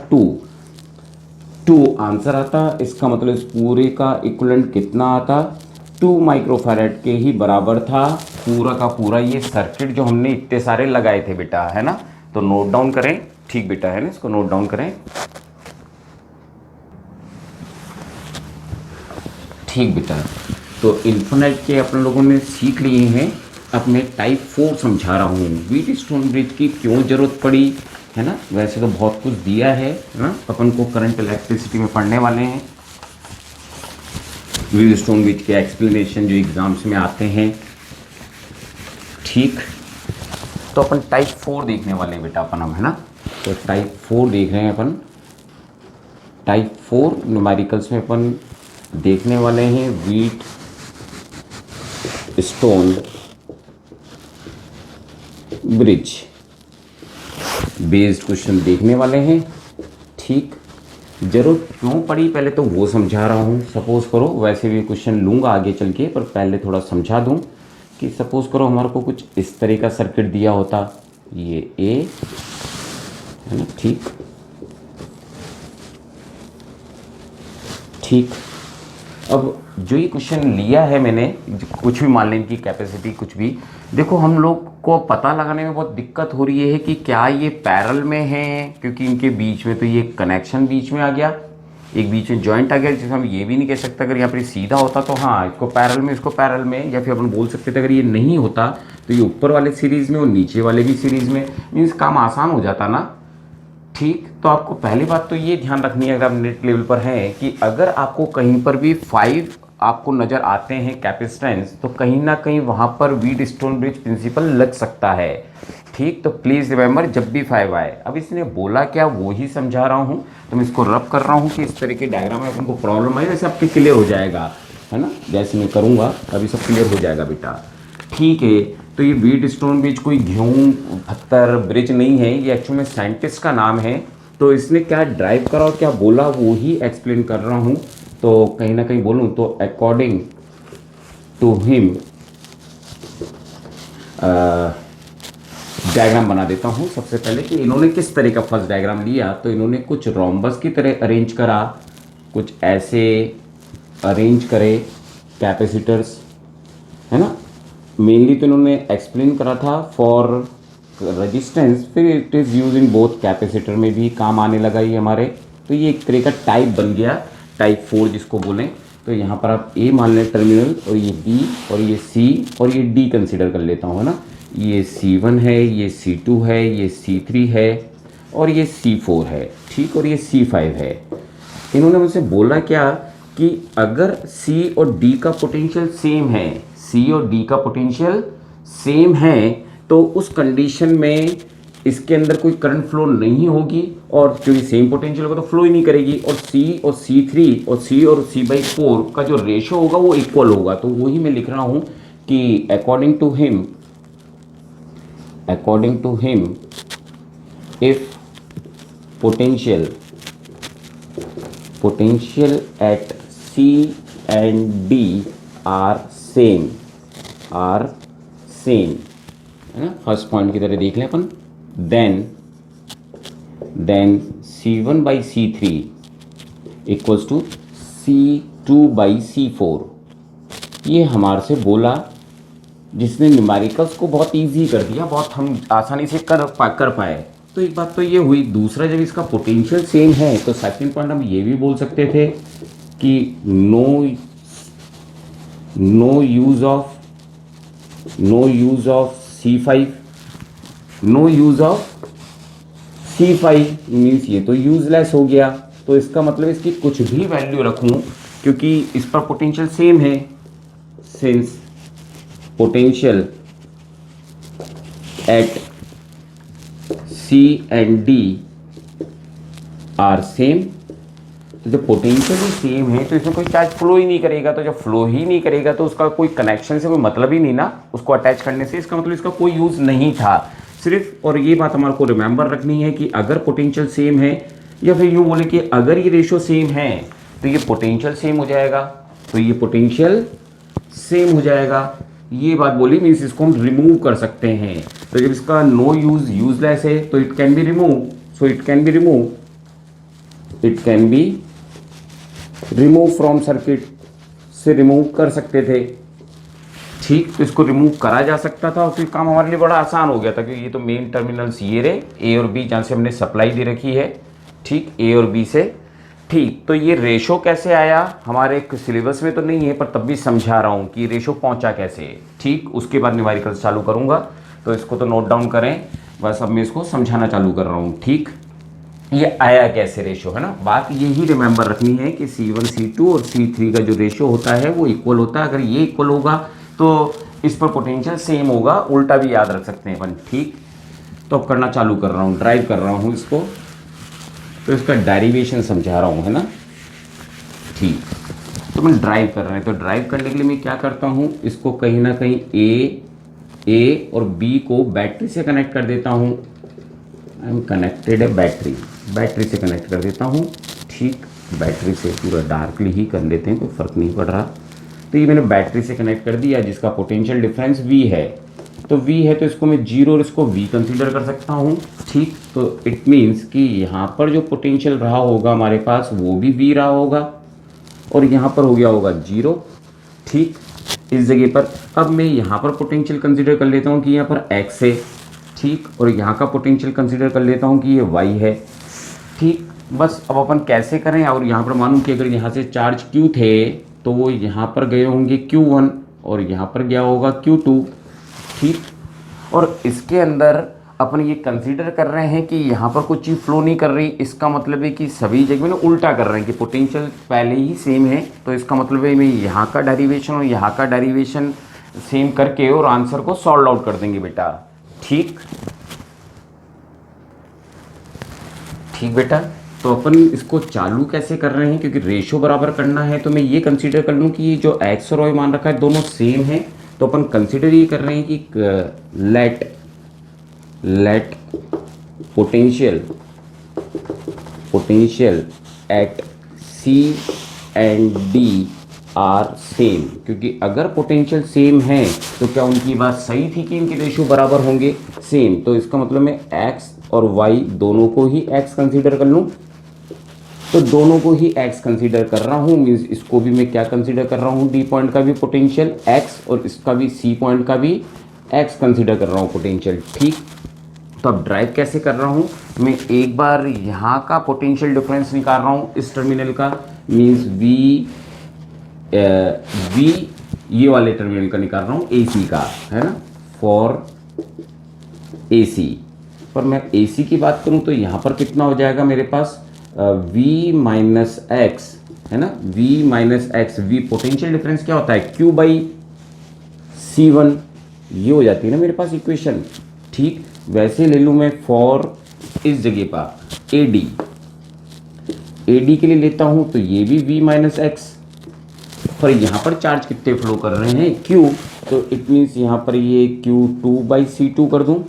2 आंसर आता। इसका मतलब इस पूरे का इक्विवेलेंट कितना आता 2 माइक्रोफैराड के ही बराबर था पूरा का पूरा ये सर्किट जो हमने इतने सारे लगाए थे बेटा, है ना। तो नोट डाउन करें, ठीक बेटा, है ना, इसको नोट डाउन करें, ठीक बेटा। तो इन्फिनाइट के अपन लोगों ने सीख लिए हैं। अब मैं टाइप 4 समझा रहा हूँ, व्हीटस्टोन ब्रिज की क्यों जरूरत पड़ी, है ना। वैसे तो बहुत कुछ दिया है ना, अपन को करंट इलेक्ट्रिसिटी में पढ़ने वाले हैं, व्हीटस्टोन ब्रिज के एक्सप्लेनेशन जो एग्जाम्स में आते हैं, ठीक। तो अपन टाइप 4 देखने वाले हैं बेटा अपन अब, है ना। तो टाइप 4 देख रहे हैं अपन, टाइप 4 न्यूमेरिकल्स में अपन देखने वाले हैं wheat stone bridge based question देखने वाले हैं, ठीक। जरूरत क्यों पड़ी पहले तो वो समझा रहा हूँ। सपोज करो, वैसे भी क्वेश्चन लूँगा आगे चल के, पर पहले थोड़ा समझा दूँ कि सपोज करो हमारे को कुछ इस तरह का सर्किट दिया होता, ये A है ना, ठीक ठीक। अब जो ये क्वेश्चन लिया है मैंने, कुछ भी मान लें इनकी कैपेसिटी कुछ भी, देखो हम लोग को पता लगाने में बहुत दिक्कत हो रही है कि क्या ये पैरेलल में है, क्योंकि इनके बीच में तो ये कनेक्शन बीच में आ गया, एक बीच में जॉइंट आ गया, जिसे हम ये भी नहीं कह सकते अगर यहाँ पर सीधा होता तो हाँ इसको पैरेलल में इसको पैरेलल में, या फिर अपन बोल सकते थे अगर ये नहीं होता तो ये ऊपर वाले सीरीज़ में और नीचे वाले भी सीरीज़ में, मीन्स काम आसान हो जाता ना, ठीक। तो आपको पहली बात तो ये ध्यान रखनी है अगर आप नेट लेवल पर हैं कि अगर आपको कहीं पर भी 5 आपको नज़र आते हैं कैपेसिटेंस, तो कहीं ना कहीं वहाँ पर व्हीटस्टोन ब्रिज प्रिंसिपल लग सकता है, ठीक। तो प्लीज़ रिमेंबर जब भी 5 आए, अब इसने बोला क्या वो ही समझा रहा हूँ, तो मैं इसको रब कर रहा हूँ कि इस तरह के डायग्राम में अपन को प्रॉब्लम आई वैसे आपके क्लियर हो जाएगा, है ना। जैसे मैं करूँगा अभी सब क्लियर हो जाएगा बेटा, ठीक है। तो ये व्हीटस्टोन ब्रिज कोई गेहूँ पत्थर ब्रिज नहीं है, ये एक्चुअल में साइंटिस्ट का नाम है। तो इसने क्या ड्राइव करा और क्या बोला वो ही एक्सप्लेन कर रहा हूँ। तो कहीं ना कहीं बोलूँ तो अकॉर्डिंग टू हिम डायग्राम बना देता हूँ सबसे पहले कि इन्होंने किस तरह का फर्स्ट डायग्राम लिया। तो इन्होंने कुछ रोम्बस की तरह अरेंज करा, कुछ ऐसे अरेंज करे कैपेसिटर्स, है ना। मेनली तो इन्होंने एक्सप्लेन करा था फॉर रेजिस्टेंस, फिर it is use in both, capacitor में भी काम आने लगा ये हमारे। तो ये एक तरह का टाइप बन गया, टाइप 4 जिसको बोलें। तो यहाँ पर आप A मान लें टर्मिनल, और ये B और ये C और ये D कंसिडर कर लेता हूँ, है ना। ये C1 है, ये C2 है, ये C3 है और ये C4 है, ठीक, और ये C5 है। इन्होंने मुझसे बोला क्या कि अगर C और D का पोटेंशियल सेम है, C और D का पोटेंशियल सेम है, तो उस कंडीशन में इसके अंदर कोई करंट फ्लो नहीं होगी, और क्योंकि सेम पोटेंशियल होगा तो फ्लो ही नहीं करेगी, और C और C3 और C और C/4 का जो रेशो होगा वो इक्वल होगा। तो वही मैं लिख रहा हूँ कि according to him if potential at C and D are same, है ना, फर्स्ट पॉइंट की तरह देख लें अपन। Then C1/C3 equals to C2/C4। ये हमारे से बोला, जिसने न्यूमेरिकल्स को बहुत इजी कर दिया, बहुत हम आसानी से कर पाए। तो एक बात तो ये हुई। दूसरा, जब इसका पोटेंशियल सेम है तो सेकंड पॉइंट हम ये भी बोल सकते थे कि no use of C5, no use of C5 means ये तो यूजलेस हो गया। तो इसका मतलब इसकी कुछ भी वैल्यू रखूं, क्योंकि इस पर पोटेंशियल सेम है, since potential at C and D are same. तो जब पोटेंशियल ही सेम है तो इसमें कोई चार्ज फ्लो ही नहीं करेगा। तो जब फ्लो ही नहीं करेगा तो उसका कोई कनेक्शन से कोई मतलब ही नहीं ना, उसको अटैच करने से। इसका मतलब इसका कोई यूज़ नहीं था सिर्फ। और ये बात हमारे को रिमेंबर रखनी है कि अगर पोटेंशियल सेम है, या फिर यूँ बोले कि अगर ये रेशो सेम है तो ये पोटेंशियल सेम हो जाएगा, तो ये पोटेंशियल सेम हो जाएगा। ये बात बोली मीन्स इसको हम रिमूव कर सकते हैं। तो जब इसका नो यूज यूजलेस है तो it can be remove, so it can be remove from circuit, से रिमूव कर सकते थे। ठीक, तो इसको रिमूव करा जा सकता था और फिर काम हमारे लिए बड़ा आसान हो गया था, क्योंकि ये तो मेन टर्मिनल्स ये रहे ए और बी, जहाँ से हमने सप्लाई दे रखी है। ठीक, ए और बी से। ठीक, तो ये रेशो कैसे आया हमारे सिलेबस में तो नहीं है, पर तब भी समझा रहा हूँ कि रेशो पहुँचा कैसे। ठीक, उसके बाद न्यूमेरिकल्स चालू करूँगा, तो इसको तो नोट डाउन करें। बस अब मैं इसको समझाना चालू कर रहा हूँ। ठीक, ये आया कैसे रेशो, है ना। बात यही रिमेंबर रखनी है कि C1, C2 और C3 का जो रेशो होता है वो इक्वल होता है। अगर ये इक्वल होगा तो इस पर पोटेंशियल सेम होगा, उल्टा भी याद रख सकते हैं अपन। ठीक, तो अब करना चालू कर रहा हूँ, ड्राइव कर रहा हूँ इसको। तो इसका डेरिवेशन समझा रहा हूँ, है ना। ठीक, तो मैं ड्राइव कर रहे हैं, तो ड्राइव करने के लिए मैं क्या करता हूँ, इसको कहीं ना कहीं ए और बी को बैटरी से कनेक्ट कर देता हूँ। आई एम कनेक्टेड है बैटरी से कनेक्ट कर देता हूँ। ठीक, बैटरी से पूरा डार्कली ही कर लेते हैं, कोई फ़र्क नहीं पड़ रहा। तो ये मैंने बैटरी से कनेक्ट कर दिया, जिसका पोटेंशियल डिफरेंस V है। तो V है तो इसको मैं 0 और इसको V कंसीडर कर सकता हूँ। ठीक, तो इट मीन्स कि यहाँ पर जो पोटेंशियल रहा होगा हमारे पास वो भी V रहा होगा, और यहाँ पर हो गया होगा 0। ठीक, इस जगह पर अब मैं यहाँ पर पोटेंशियल कंसीडर कर लेता हूँ कि यहाँ पर X है। ठीक, और यहाँ का पोटेंशियल कंसीडर कर लेता हूँ कि ये Y है। ठीक, बस अब अपन कैसे करें। और यहाँ पर मालूम कि अगर यहाँ से चार्ज Q थे तो वो यहाँ पर गए होंगे Q1 और यहाँ पर गया होगा Q2। ठीक, और इसके अंदर अपन ये कंसीडर कर रहे हैं कि यहाँ पर कुछ चीज़ फ्लो नहीं कर रही। इसका मतलब है कि सभी जगह में उल्टा कर रहे हैं कि पोटेंशियल पहले ही सेम है। तो इसका मतलब है मैं यहाँ का डेरिवेशन और यहाँ का डेरिवेशन सेम करके और आंसर को सॉल्व आउट कर देंगे बेटा। ठीक बेटा, तो अपन इसको चालू कैसे कर रहे हैं, क्योंकि रेशो बराबर करना है। तो मैं ये कंसीडर कर लूँ कि ये जो एक्स और वाई मान रखा है दोनों सेम है। तो अपन कंसीडर ये कर रहे हैं कि let potential at C and D are same. क्योंकि अगर पोटेंशियल सेम है तो क्या उनकी बात सही थी कि इनके रेशो बराबर होंगे सेम। तो इसका मतलब मैं x और y दोनों को ही x कंसीडर कर लूँ। तो दोनों को ही x कंसीडर कर रहा हूँ, मीन्स इसको भी मैं क्या कंसीडर कर रहा हूँ, D पॉइंट का भी पोटेंशियल x और इसका भी C पॉइंट का भी x कंसीडर कर रहा हूँ पोटेंशियल। ठीक, तो अब ड्राइव कैसे कर रहा हूँ, मैं एक बार यहाँ का पोटेंशियल डिफरेंस निकाल रहा हूँ इस टर्मिनल का, मीन्स V ये वाले टर्मिनल का निकाल रहा हूँ AC का, है ना, फॉर AC। पर मैं AC की बात करूँ तो यहाँ पर कितना हो जाएगा मेरे पास V माइनस एक्स, है ना, V minus x. V potential difference क्या होता है, Q बाई C1। ये हो जाती है ना मेरे पास इक्वेशन। ठीक, वैसे ले लूँ मैं फॉर इस जगह पर AD के लिए लेता हूँ तो ये भी V माइनस एक्स। पर यहाँ पर चार्ज कितने फ्लो कर रहे हैं, Q। तो इट मीन्स यहाँ पर ये Q2 बाई C2 कर दूँ।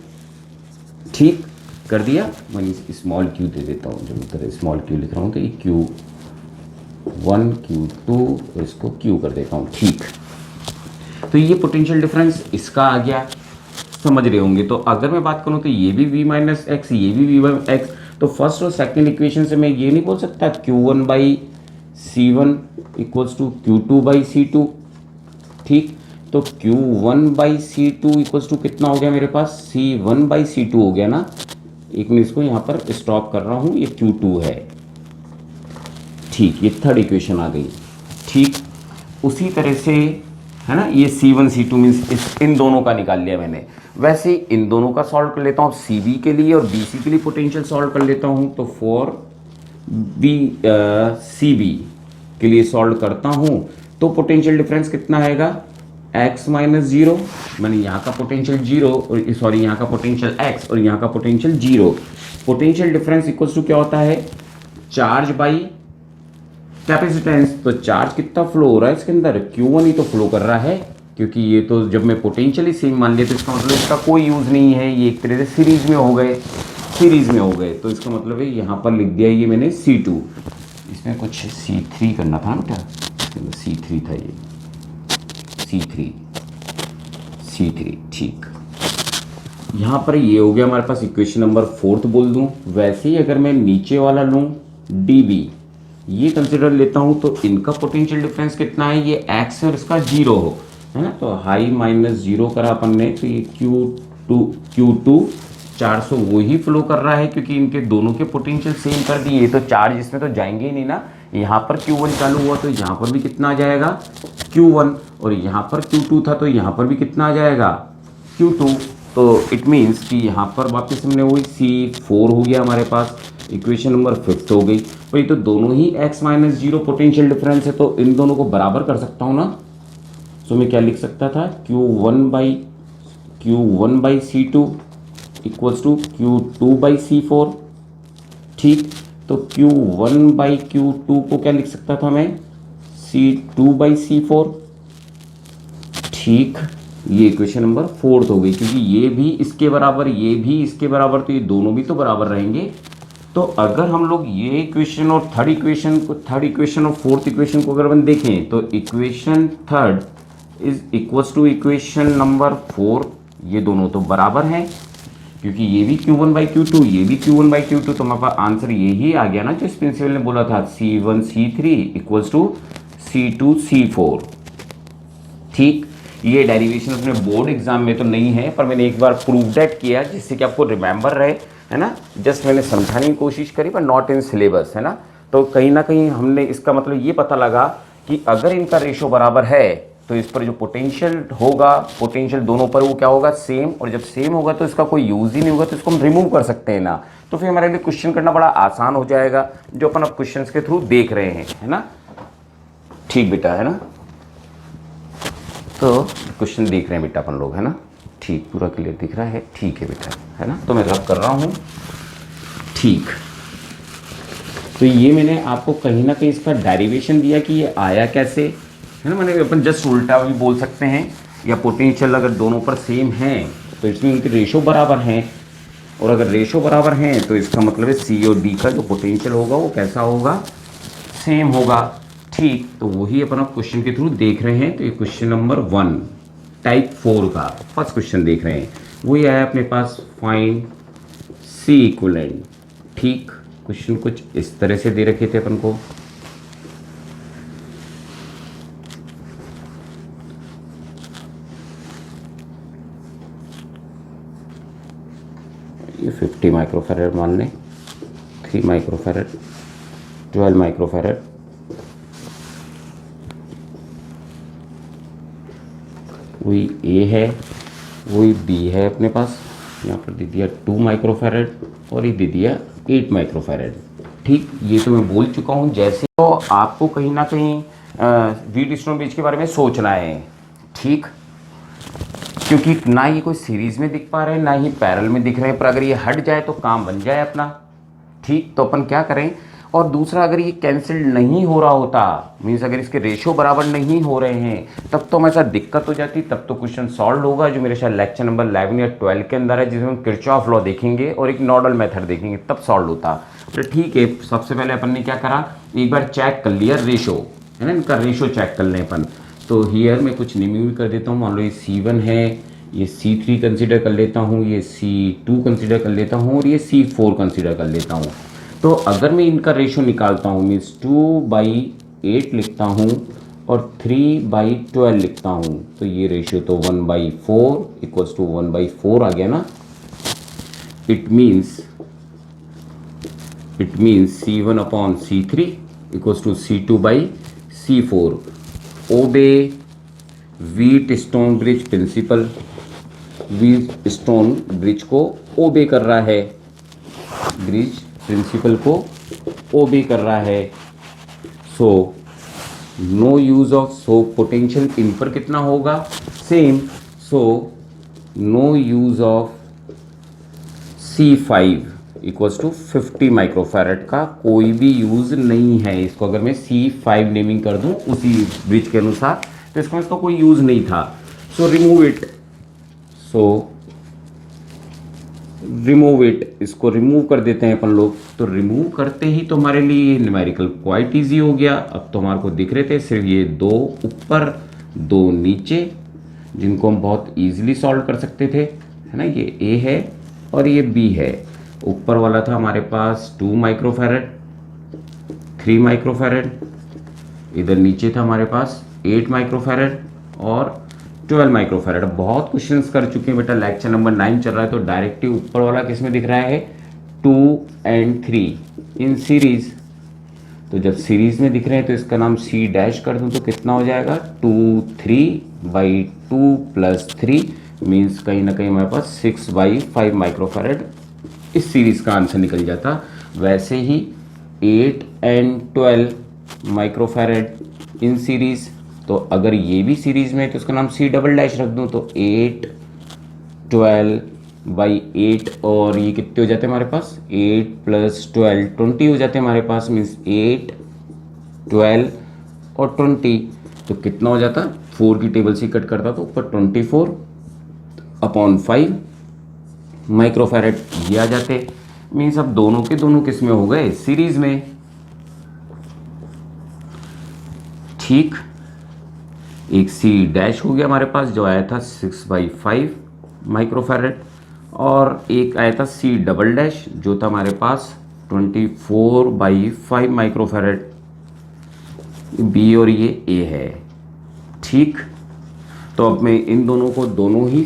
ठीक, कर दिया। मैं स्मॉल q दे देता हूँ, जब इधर स्मॉल q लिख रहा हूँ तो ये Q1 Q2 इसको Q कर देता हूँ। ठीक, तो ये पोटेंशियल डिफरेंस इसका आ गया, समझ रहे होंगे। तो अगर मैं बात करूँ तो ये भी V माइनस एक्स, ये भी V एक्स। तो फर्स्ट और सेकंड इक्वेशन से मैं ये नहीं बोल सकता Q1/C1 इक्वल्स टू Q2/C2। ठीक, तो Q1/C2 इक्वल्स टू कितना हो गया मेरे पास, C1/C2 हो गया ना। एक मिनट, इसको यहाँ पर स्टॉप कर रहा हूँ, ये Q2 है। ठीक, ये थर्ड इक्वेशन आ गई। ठीक, उसी तरह से है ना, ये C1/C2 मीन्स इन दोनों का निकाल लिया मैंने। वैसे इन दोनों का सॉल्व कर लेता हूँ, CB के लिए और BC के लिए पोटेंशियल सॉल्व कर लेता हूँ। तो फॉर CB के लिए सॉल्व करता हूँ तो पोटेंशियल डिफरेंस कितना आएगा, x-0। मैंने यहाँ का पोटेंशियल 0 और सॉरी यहाँ का पोटेंशियल x और यहाँ का potential 0। Potential difference equals to क्या होता है, चार्ज बाई कैपेसिटेंस। तो चार्ज कितना फ्लो हो रहा है इसके अंदर, Q1 ही तो फ्लो कर रहा है, क्योंकि ये तो जब मैं पोटेंशियल ही सेम मान लिया तो इसका मतलब इसका कोई यूज़ नहीं है, ये एक तरह से सीरीज में हो गए, तो इसका मतलब है यहाँ पर लिख दिया ये मैंने C2। इसमें कुछ C3 करना था ना बेटा, C3 था ये, C3। ठीक, यहाँ पर ये हो गया हमारे पास इक्वेशन नंबर 4 बोल दूँ। वैसे ही अगर मैं नीचे वाला लूँ DB, ये कंसिडर लेता हूँ, तो इनका पोटेंशियल डिफरेंस कितना है, ये x और इसका 0 हो, है ना। तो हाई माइनस 0 करा अपन ने, तो ये Q2 400 वही फ्लो कर रहा है, क्योंकि इनके दोनों के पोटेंशियल सेम कर दिए, तो चार्ज इसमें तो जाएंगे ही नहीं ना। यहाँ पर Q1 चालू हुआ तो यहाँ पर भी कितना आ जाएगा, Q1, और यहाँ पर Q2 था तो यहाँ पर भी कितना आ जाएगा, Q2। तो इट मीन्स कि यहाँ पर वापस हमने वही C4 हो गया हमारे पास, इक्वेशन नंबर 5 हो गई। भाई तो दोनों ही x-0 पोटेंशियल डिफरेंस है, तो इन दोनों को बराबर कर सकता हूँ ना। सो मैं क्या लिख सकता था, Q1/C2 इक्वल्स टू Q2/C4। ठीक, तो Q1/Q2 को क्या लिख सकता था मैं, C2/C4। ठीक, ये इक्वेशन नंबर 4 हो गई, क्योंकि ये भी इसके बराबर, ये भी इसके बराबर, तो ये दोनों भी तो बराबर रहेंगे। तो अगर हम लोग ये इक्वेशन और थर्ड इक्वेशन और फोर्थ इक्वेशन को अगर अपन देखें, तो equation third is equals to equation number 4, ये दोनों तो बराबर हैं, क्योंकि ये भी Q1/Q2, ये भी Q1/Q2, तो हमारे पास आंसर यही आ गया ना जो इस प्रिंसिपल ने बोला था, C1/C3 इक्वल्स टू C2/C4। ठीक, ये डेरिवेशन अपने बोर्ड एग्जाम में तो नहीं है, पर मैंने एक बार प्रूव डेट किया जिससे कि आपको रिमेंबर रहे, है ना। जस्ट मैंने समझाने की कोशिश करी, पर नॉट इन सिलेबस, है ना। तो कहीं ना कहीं हमने इसका मतलब ये पता लगा कि अगर इनका रेशो बराबर है तो इस पर जो पोटेंशियल होगा, पोटेंशियल दोनों पर वो क्या होगा, सेम, और जब सेम होगा तो इसका कोई यूज़ ही नहीं होगा, तो इसको हम रिमूव कर सकते हैं ना। तो फिर हमारे लिए क्वेश्चन करना बड़ा आसान हो जाएगा, जो अपन अब क्वेश्चन के थ्रू देख रहे हैं, है ना। ठीक बेटा, है ना, तो क्वेश्चन देख रहे हैं बेटा अपन लोग, है ना। ठीक, पूरा क्लियर दिख रहा है, ठीक है बेटा, है ना। तो मैं रब कर रहा हूँ। ठीक, तो ये मैंने आपको कहीं ना कहीं इसका डेरिवेशन दिया कि ये आया कैसे, है ना। मैंने अपन जस्ट उल्टा भी बोल सकते हैं, या पोटेंशियल अगर दोनों पर सेम हैं तो इसमें उनके रेशो बराबर हैं, और अगर रेशो बराबर हैं तो इसका मतलब है C और D का जो पोटेंशियल होगा वो कैसा होगा, सेम होगा। ठीक, तो वही अपन अब क्वेश्चन के थ्रू देख रहे हैं। तो ये क्वेश्चन नंबर 1 टाइप 4 का फर्स्ट क्वेश्चन देख रहे हैं, वही आया अपने पास, फाइंड C इक्विवेलेंट। ठीक, क्वेश्चन कुछ इस तरह से दे रखे थे अपन को, ये 50 माइक्रोफैरड मान लें, 3 माइक्रोफैरड, 12 माइक्रोफैरड, वही A है, वही B है अपने पास, यहाँ पर दे दिया 2 माइक्रोफैरड और ये दे दिया 8 माइक्रोफैरड। ठीक, ये तो मैं बोल चुका हूँ जैसे, तो आपको कहीं ना कहीं व्हीट स्टोन ब्रिज के बारे में सोचना है। ठीक, क्योंकि ना ये कोई सीरीज में दिख पा रहे हैं, ना ही पैरेलल में दिख रहे हैं, पर अगर ये हट जाए तो काम बन जाए अपना। ठीक, तो अपन क्या करें, और दूसरा अगर ये कैंसिल नहीं हो रहा होता, मीन्स अगर इसके रेशो बराबर नहीं हो रहे हैं, तब तो हमेशा दिक्कत हो जाती, तब तो क्वेश्चन सॉल्व होगा, जो मेरे शायद लेक्चर नंबर 11 या 12 के अंदर है, जिसमें हम किरचॉफ लॉ देखेंगे और एक नॉडल मेथड देखेंगे, तब सॉल्व होता। तो ठीक है, सबसे पहले अपन ने क्या करा, एक बार चेक कर लिया रेशो, है ना, इनका रेशो चेक कर लें अपन। तो हियर मैं कुछ रिमूव कर देता हूँ, मान लो ये C1 है, ये C3 कंसीडर कर लेता हूँ, ये C2 कंसीडर कर लेता हूँ और ये C4 कंसीडर कर लेता हूँ। तो अगर मैं इनका रेशो निकालता हूँ मीन्स 2/8 लिखता हूँ और 3/12 लिखता हूँ, तो ये रेशियो तो 1/4 इक्वल्स टू 1/4 आ गया ना। It means C1 upon C3 equals to C2/C4। Obey Wheatstone bridge principle, Wheatstone bridge को ओबे कर रहा है, ब्रिज प्रिंसिपल को ओबे कर रहा है। So no use of, so potential इन पर कितना होगा, same. So no use of C5 equals to 50 microfarad का कोई भी यूज नहीं है। इसको अगर मैं C5 नेमिंग कर दूं उसी ब्रिज के अनुसार, तो इसका कोई यूज नहीं था। सो रिमूव इट, इसको रिमूव कर देते हैं अपन लोग। तो रिमूव करते ही तो हमारे लिए न्यूमेरिकल क्वाइट इजी हो गया। अब तो हमारे को दिख रहे थे सिर्फ ये 2 ऊपर 2 नीचे, जिनको हम बहुत इजीली सॉल्व कर सकते थे, है ना। ये A है और ये B है। ऊपर वाला था हमारे पास 2 माइक्रोफैरड, 3 माइक्रोफैरड, इधर नीचे था हमारे पास 8 माइक्रोफैरड और 12 माइक्रोफैरड। अब बहुत क्वेश्चंस कर चुके हैं बेटा, लेक्चर नंबर 9 चल रहा है, तो डायरेक्टली ऊपर वाला किस में दिख रहा है, 2 and 3 इन सीरीज। तो जब सीरीज में दिख रहे हैं तो इसका नाम C डैश कर दूं तो कितना हो जाएगा, 2 3/2 प्लस 3 मीन्स कहीं ना कहीं हमारे पास 6/5 माइक्रोफैरड इस सीरीज का आंसर निकल जाता। वैसे ही 8 and 12 माइक्रोफैरड इन सीरीज, तो अगर ये भी सीरीज में है तो उसका नाम C डबल डैश रख दूं तो 8 12/8 और ये कितने हो जाते हैं हमारे पास, 8 + 12 20 हो जाते हैं हमारे पास, मीन्स 8 12 और 20। तो कितना हो जाता, 4 की टेबल से कट करता तो ऊपर 24/5 माइक्रोफैरड ये आ जाते। मीन्स अब दोनों के दोनों किस में हो गए, सीरीज में। ठीक, एक C डैश हो गया हमारे पास जो आया था 6/5 माइक्रोफैरड, और एक आया था C डबल डैश जो था हमारे पास 24/5 माइक्रोफैरड। B और ये A है। ठीक, तो अब मैं इन दोनों को दोनों ही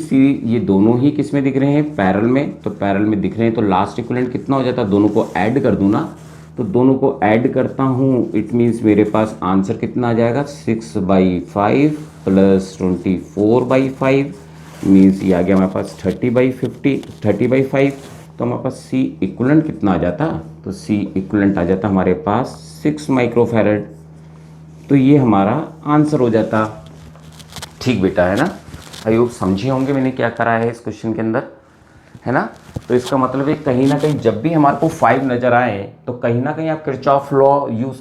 ये दोनों ही किस में दिख रहे हैं, पैरेलल में। तो पैरेलल में दिख रहे हैं तो लास्ट इक्विवेलेंट कितना हो जाता है, दोनों को ऐड कर दूं ना, तो दोनों को ऐड करता हूँ। इट मीन्स मेरे पास आंसर कितना आ जाएगा, 6/5 प्लस 24/5 मीन्स ये आ गया हमारे पास 30/5। तो हमारे पास C इक्विवेलेंट कितना आ जाता, तो C इक्विवेलेंट आ जाता हमारे पास 6 माइक्रोफैरड। तो ये हमारा आंसर हो जाता। ठीक बेटा, है ना। आई होप समझे होंगे मैंने क्या करा है इस क्वेश्चन के अंदर, है ना। तो इसका मतलब है कहीं ना कहीं जब भी हमारे को 5 नजर आए तो कहीं ना कहीं आप किरचॉफ लॉ यूज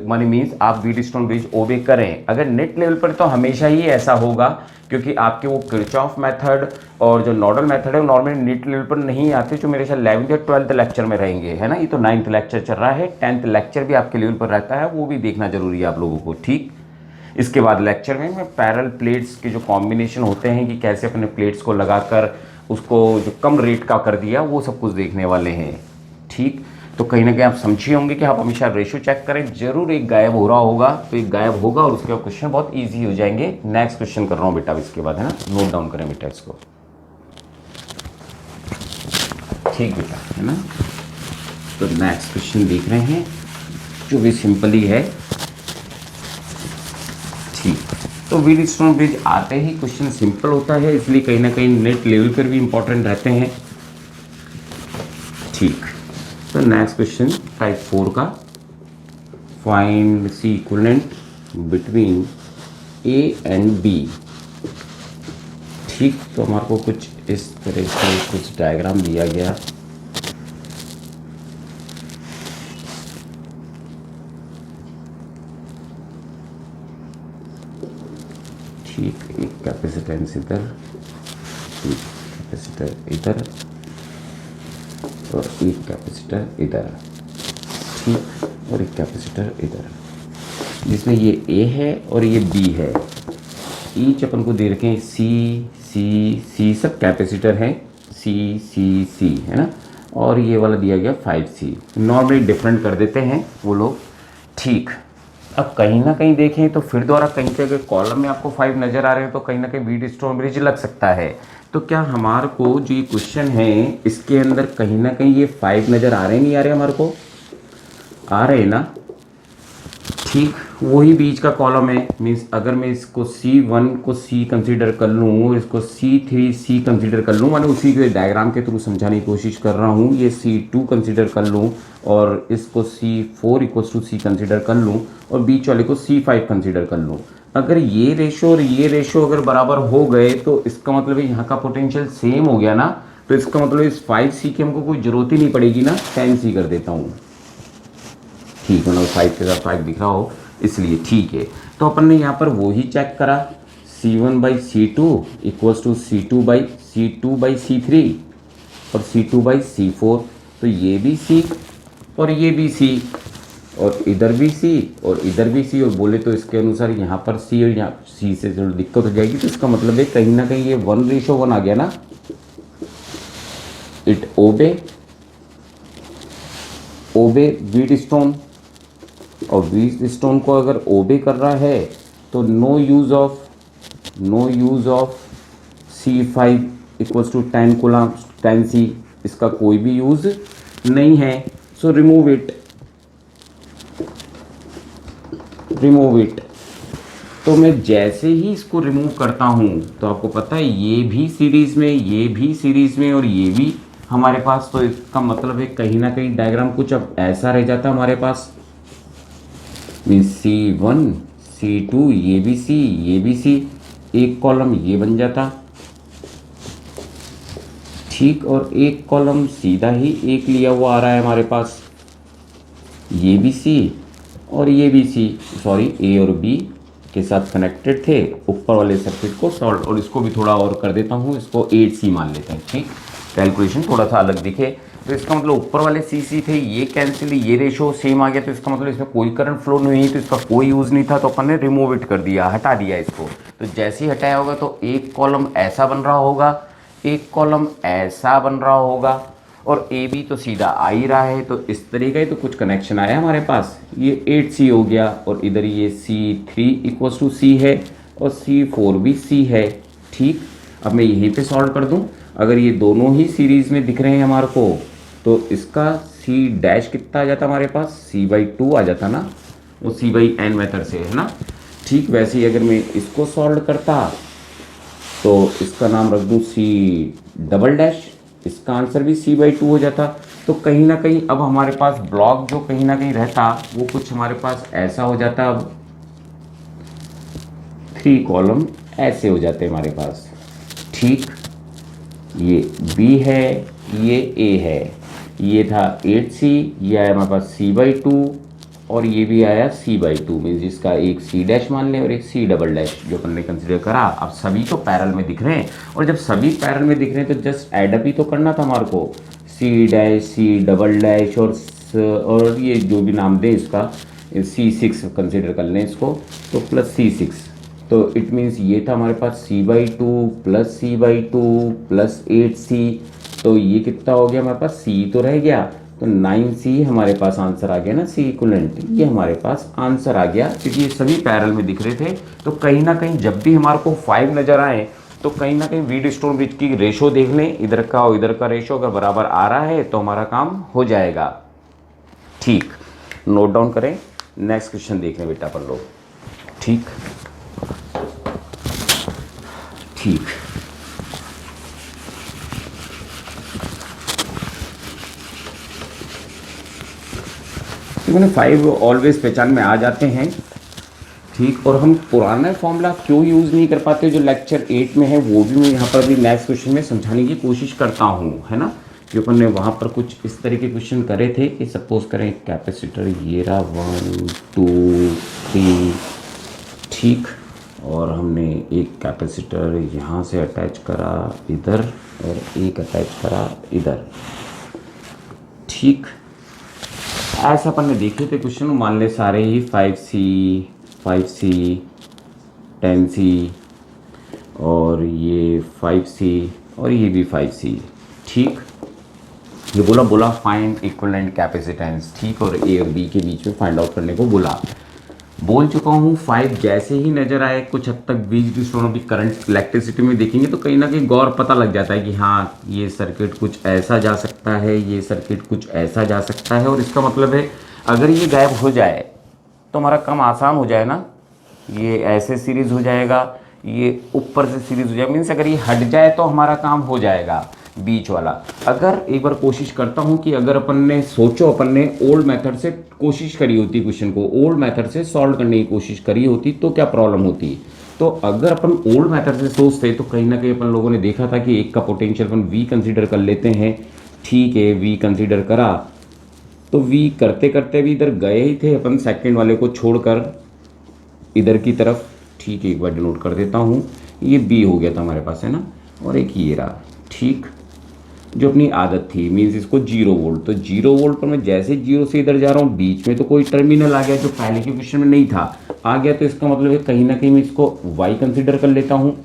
मानी मीन्स आप व्हीटस्टोन ब्रिज ओबे करें। अगर नेट लेवल पर तो हमेशा ही ऐसा होगा, क्योंकि आपके वो किरचॉफ मेथड और जो नॉडल मेथड है वो नॉर्मली नेट लेवल पर नहीं आते, जो मेरे साथ 11th या 12th लेक्चर में रहेंगे, है ना। ये तो 9th लेक्चर चल रहा है, 10th लेक्चर भी आपके लेवल पर रहता है, वो भी देखना जरूरी है आप लोगों को। ठीक, इसके बाद लेक्चर में मैं पैरेलल प्लेट्स के जो कॉम्बिनेशन होते हैं कि कैसे अपने प्लेट्स को लगाकर उसको जो कम रेट का कर दिया वो सब कुछ देखने वाले हैं। ठीक, तो कहीं ना कहीं आप समझे होंगे कि आप हमेशा रेशो चेक करें, जरूर एक गायब हो रहा होगा तो एक गायब होगा और उसके बाद क्वेश्चन बहुत ईजी हो जाएंगे। नेक्स्ट क्वेश्चन कर रहा हूँ बेटा इसके बाद, है ना, नोट डाउन करें बेटा इसको। ठीक बेटा, है ना। तो नेक्स्ट क्वेश्चन देख रहे हैं जो भी सिंपल ही है। ठीक, तो व्हीटस्टोन ब्रिज आते ही क्वेश्चन सिंपल होता है, इसलिए कहीं ना कहीं नेट लेवल पर भी इंपॉर्टेंट रहते हैं। ठीक, तो नेक्स्ट क्वेश्चन टाइप 4 का, find C equivalent between A and B। ठीक, तो हमारे को कुछ इस तरह से कुछ डायग्राम दिया गया। ठीक, एक कैपेसिटेंस इधर, एक कैपेसिटर इधर और एक कैपेसिटर इधर। ठीक, और एक कैपेसिटर इधर, जिसमें ये A है और ये B है। ईच अपन को दे रखे हैं C सी सब कैपेसिटर हैं, सी है ना, और ये वाला दिया गया 5C। नॉर्मली डिफरेंट कर देते हैं वो लोग। ठीक, अब कहीं ना कहीं देखें तो फिर द्वारा कहीं पे अगर कॉलम में आपको 5 नज़र आ रहे हैं तो कहीं ना कहीं व्हीटस्टोन ब्रिज लग सकता है। तो क्या हमारे को जो ये क्वेश्चन है इसके अंदर कहीं ना कहीं ये 5 नज़र आ रहे हैं, नहीं आ रहे हमारे को? आ रहे हैं ना। ठीक, वही बीच का कॉलम है। मीन्स अगर मैं इसको C1 को C कंसीडर कर लूँ, इसको C3 C कंसीडर कर लूँ, मैंने उसी के डायग्राम के थ्रू समझाने की कोशिश कर रहा हूँ। ये C2 कंसीडर कर लूँ और इसको C4 equals to C consider कर लूँ और बीच वाले को C5 कंसीडर कर लूँ। अगर ये रेशो और ये रेशो अगर बराबर हो गए तो इसका मतलब है यहाँ का पोटेंशियल सेम हो गया ना। तो इसका मतलब इस 5C की हमको कोई ज़रूरत ही नहीं पड़ेगी ना, 10C कर देता हूँ। ठीक है ना, 5 के साथ 5 दिख रहा हो इसलिए। ठीक है, तो अपन ने यहाँ पर वो ही चेक करा, C1/C2 इक्वल्स टू C2/C3 और C2/C4। तो ये भी C और ये भी C और इधर भी C और इधर भी C, और बोले तो इसके अनुसार यहाँ पर C और यहाँ C से जो दिक्कत हो जाएगी। तो इसका मतलब है कहीं ना कहीं ये 1:1 आ गया ना। इट ओबे व्हीटस्टोन, और व्हीटस्टोन को अगर ओबे कर रहा है तो no use of C5 equals to 10 coulomb 10C, इसका कोई भी यूज़ नहीं है। So remove it. तो मैं जैसे ही इसको रिमूव करता हूँ तो आपको पता है ये भी सीरीज़ में, ये भी सीरीज़ में और ये भी हमारे पास। तो इसका मतलब है कहीं ना कहीं डायग्राम कुछ अब ऐसा रह जाता हमारे पास। मीन्स C1 C2 ये भी C ये भी C, एक कॉलम ये बन जाता। ठीक, और एक कॉलम सीधा ही एक लिया हुआ आ रहा है हमारे पास, ये भी C और ये भी C, सॉरी A और B के साथ कनेक्टेड थे। ऊपर वाले सर्किट को सॉल्व, और इसको भी थोड़ा और कर देता हूँ, इसको 8C मान लेते हैं। ठीक, कैलकुलेशन थोड़ा सा अलग दिखे। तो इसका मतलब ऊपर वाले C थे, ये कैंसिल, ये रेशो सेम आ गया। तो इसका मतलब इसमें कोई करंट फ्लो नहीं है, तो इसका कोई यूज़ नहीं था। तो अपन ने रिमूव इट कर दिया, हटा दिया इसको। तो जैसे ही हटाया होगा तो एक कॉलम ऐसा बन रहा होगा, एक कॉलम ऐसा बन रहा होगा, और ए बी तो सीधा आ ही रहा है। तो इस तरीके तो कुछ कनेक्शन आया हमारे पास। ये 8C हो गया, और इधर ये C3 इक्वल्स टू C है और C4 भी C है। ठीक, अब मैं यहीं पे सॉल्व कर दूं। अगर ये दोनों ही सीरीज़ में दिख रहे हैं हमारे को, तो इसका C' कितना आ जाता हमारे पास, C/2 आ जाता ना, वो C/n मेथड से है ना। ठीक, वैसे ही अगर मैं इसको सॉल्व करता तो इसका नाम रख दूँ C', इसका आंसर भी C/2 हो जाता। तो कहीं ना कहीं अब हमारे पास ब्लॉक जो कहीं ना कहीं रहता वो कुछ हमारे पास ऐसा हो जाता। अब 3 कॉलम ऐसे हो जाते हमारे पास। ठीक, ये B है, ये A है, ये था 8C, ये आया हमारे पास C/2 और ये भी आया C/2। मीन्स जिसका एक C' मान लें और एक C" जो अपन ने कंसिडर करा। अब सभी तो पैरेलल में दिख रहे हैं, और जब सभी पैरेलल में दिख रहे हैं तो जस्ट एडअप ही तो करना था हमारे को। C' और ये जो भी नाम दें इसका, C6 कंसिडर कर लें इसको, तो प्लस C6। तो इट मीन्स ये था हमारे पास C/2 plus C/2 plus 8C। तो ये कितना हो गया हमारे पास, C तो रह गया, तो 9C हमारे पास आंसर आ गया ना, C इक्विवेलेंट ये हमारे पास आंसर आ गया, क्योंकि ये सभी पैरेलल में दिख रहे थे। तो कहीं ना कहीं जब भी हमारे को 5 नज़र आए तो कहीं ना कहीं व्हीटस्टोन ब्रिज की रेशो देख लें, इधर का और इधर का रेशो अगर बराबर आ रहा है तो हमारा काम हो जाएगा। ठीक, नोट डाउन करें, नेक्स्ट क्वेश्चन देख लें बेटा अपन लोग। ठीक ठीक, मैंने 5 ऑलवेज पहचान में आ जाते हैं। ठीक, और हम पुराना फॉर्मूला क्यों यूज़ नहीं कर पाते जो लेक्चर 8 में है, वो भी मैं यहाँ पर भी नेक्स्ट क्वेश्चन में समझाने की कोशिश करता हूँ, है ना। कि अपन ने वहाँ पर कुछ इस तरह के क्वेश्चन करे थे कि सपोज करें कैपेसिटर ये रहा 1 2 3, ठीक, और हमने एक कैपेसिटर यहाँ से अटैच करा इधर और एक अटैच करा इधर। ठीक, ऐसा अपन ने देखे थे क्वेश्चन, मान ले सारे ही 5C 10C और ये 5C और ये भी 5C। ठीक, ये बोला फाइंड इक्विवेलेंट कैपेसिटेंस। ठीक, और ए और बी के बीच में फाइंड आउट करने को बोल चुका हूँ। 5 जैसे ही नज़र आए कुछ हद तक बीच दोनों भी करंट इलेक्ट्रिसिटी में देखेंगे तो कहीं ना कहीं गौर पता लग जाता है कि हाँ ये सर्किट कुछ ऐसा जा सकता है, ये सर्किट कुछ ऐसा जा सकता है। और इसका मतलब है अगर ये गायब हो जाए तो हमारा काम आसान हो जाए ना, ये ऐसे सीरीज़ हो जाएगा, ये ऊपर से सीरीज़ हो जाएगा, मीन्स अगर ये हट जाए तो हमारा काम हो जाएगा बीच वाला। अगर एक बार कोशिश करता हूँ कि अगर अपन ने ओल्ड मेथड से कोशिश करी होती, क्वेश्चन को ओल्ड मेथड से सॉल्व करने की कोशिश करी होती तो क्या प्रॉब्लम होती। तो अगर अपन ओल्ड मेथड से सोचते तो कहीं ना कहीं अपन लोगों ने देखा था कि एक का पोटेंशियल अपन V कंसीडर कर लेते हैं। ठीक है, V कंसीडर करा तो V करते करते भी इधर गए ही थे अपन सेकंड वाले को छोड़कर इधर की तरफ। ठीक है, एक बार डिनोट कर देता हूँ, ये B हो गया था हमारे पास, है ना, और एक ये रहा। ठीक, जो अपनी आदत थी, मीन्स इसको 0 वोल्ट, तो 0 वोल्ट पर मैं जैसे 0 से इधर जा रहा हूँ बीच में तो कोई टर्मिनल आ गया जो पहले के क्वेश्चन में नहीं था, आ गया, तो इसका मतलब है कहीं ना कहीं मैं इसको Y कंसीडर कर लेता हूँ।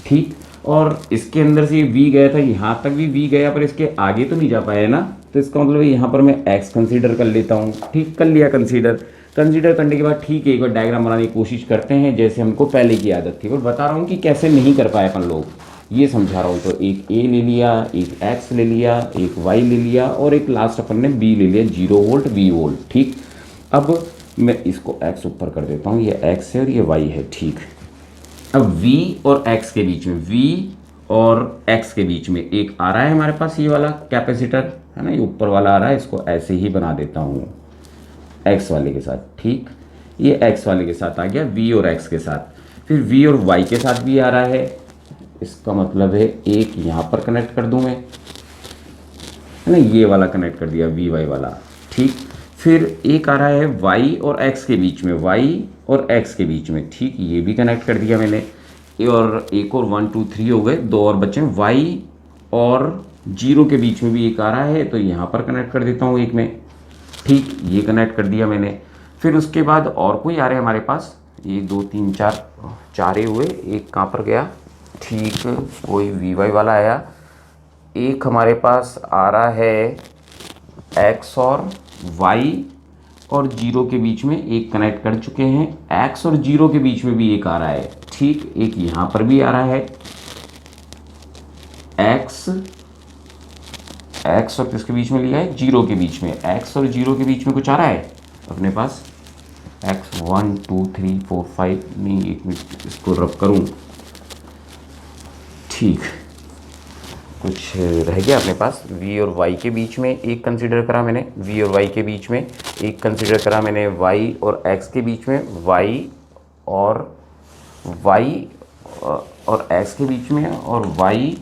ठीक, और इसके अंदर से ये V गया था, यहाँ तक भी V गया पर इसके आगे तो नहीं जा पाया ना, तो इसका मतलब यहाँ पर मैं X कंसीडर कर लेता हूँ। ठीक, कर लिया कंसीडर करने के बाद ठीक है एक बार डायग्राम बनाने की कोशिश करते हैं जैसे हमको पहले की आदत थी। और बता रहा हूँ कि कैसे नहीं कर पाए अपन लोग, ये समझा रहा हूँ। तो एक A ले लिया, एक X ले लिया, एक Y ले लिया और एक लास्ट अपन ने B ले लिया, 0 वोल्ट V वोल्ट। ठीक, अब मैं इसको X ऊपर कर देता हूँ, ये X है और ये Y है। ठीक, अब V और X के बीच में, V और X के बीच में एक आ रहा है हमारे पास ये वाला कैपेसिटर, है ना, ये ऊपर वाला आ रहा है, इसको ऐसे ही बना देता हूँ X वाले के साथ। ठीक, ये X वाले के साथ आ गया, V और X के साथ। फिर V और Y के साथ भी आ रहा है, इसका मतलब है एक यहाँ पर कनेक्ट कर दूँ मैं, है ना, ये वाला कनेक्ट कर दिया VY वाला। ठीक, फिर एक आ रहा है Y और X के बीच में, Y और X के बीच में। ठीक, ये भी कनेक्ट कर दिया मैंने, और एक और 1 2 3 हो गए, 2 और बचे। Y और 0 के बीच में भी एक आ रहा है तो यहाँ पर कनेक्ट कर देता हूँ एक में। ठीक, ये कनेक्ट कर दिया मैंने। फिर उसके बाद और कोई आ रहे हैं हमारे पास, 1 2 3 4 4 ही हुए, एक कहाँ पर गया। ठीक, कोई VY वाला आया, एक हमारे पास आ रहा है X और Y और 0 के बीच में एक कनेक्ट कर चुके हैं, X और 0 के बीच में भी एक आ रहा है। ठीक, एक यहाँ पर भी आ रहा है X और किसके बीच में लिया है, 0 के बीच में, X और 0 के बीच में कुछ आ रहा है अपने पास, X 1 2 3 4 5, नहीं एक मिनट इसको रब करूँ। ठीक, कुछ रह गया अपने पास, V और Y के बीच में एक कंसीडर करा मैंने, V और Y के बीच में एक कंसीडर करा मैंने, Y और X के बीच में, Y और X के बीच में, और Y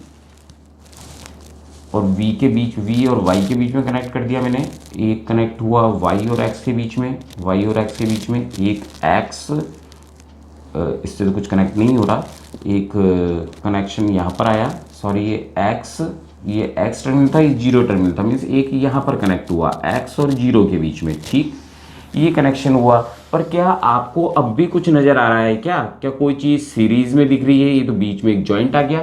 और V के बीच, V और Y के बीच में कनेक्ट कर दिया मैंने। एक कनेक्ट हुआ Y और X के बीच में, Y और X के बीच में, एक X, इससे तो कुछ कनेक्ट नहीं हो रहा, एक कनेक्शन यहाँ पर आया, सॉरी ये X टर्मिनल था, ये 0 टर्मिनल था, मीन्स एक यहाँ पर कनेक्ट हुआ X और 0 के बीच में। ठीक, ये कनेक्शन हुआ, पर क्या आपको अब भी कुछ नज़र आ रहा है क्या कोई चीज़ सीरीज़ में दिख रही है, ये तो बीच में एक जॉइंट आ गया,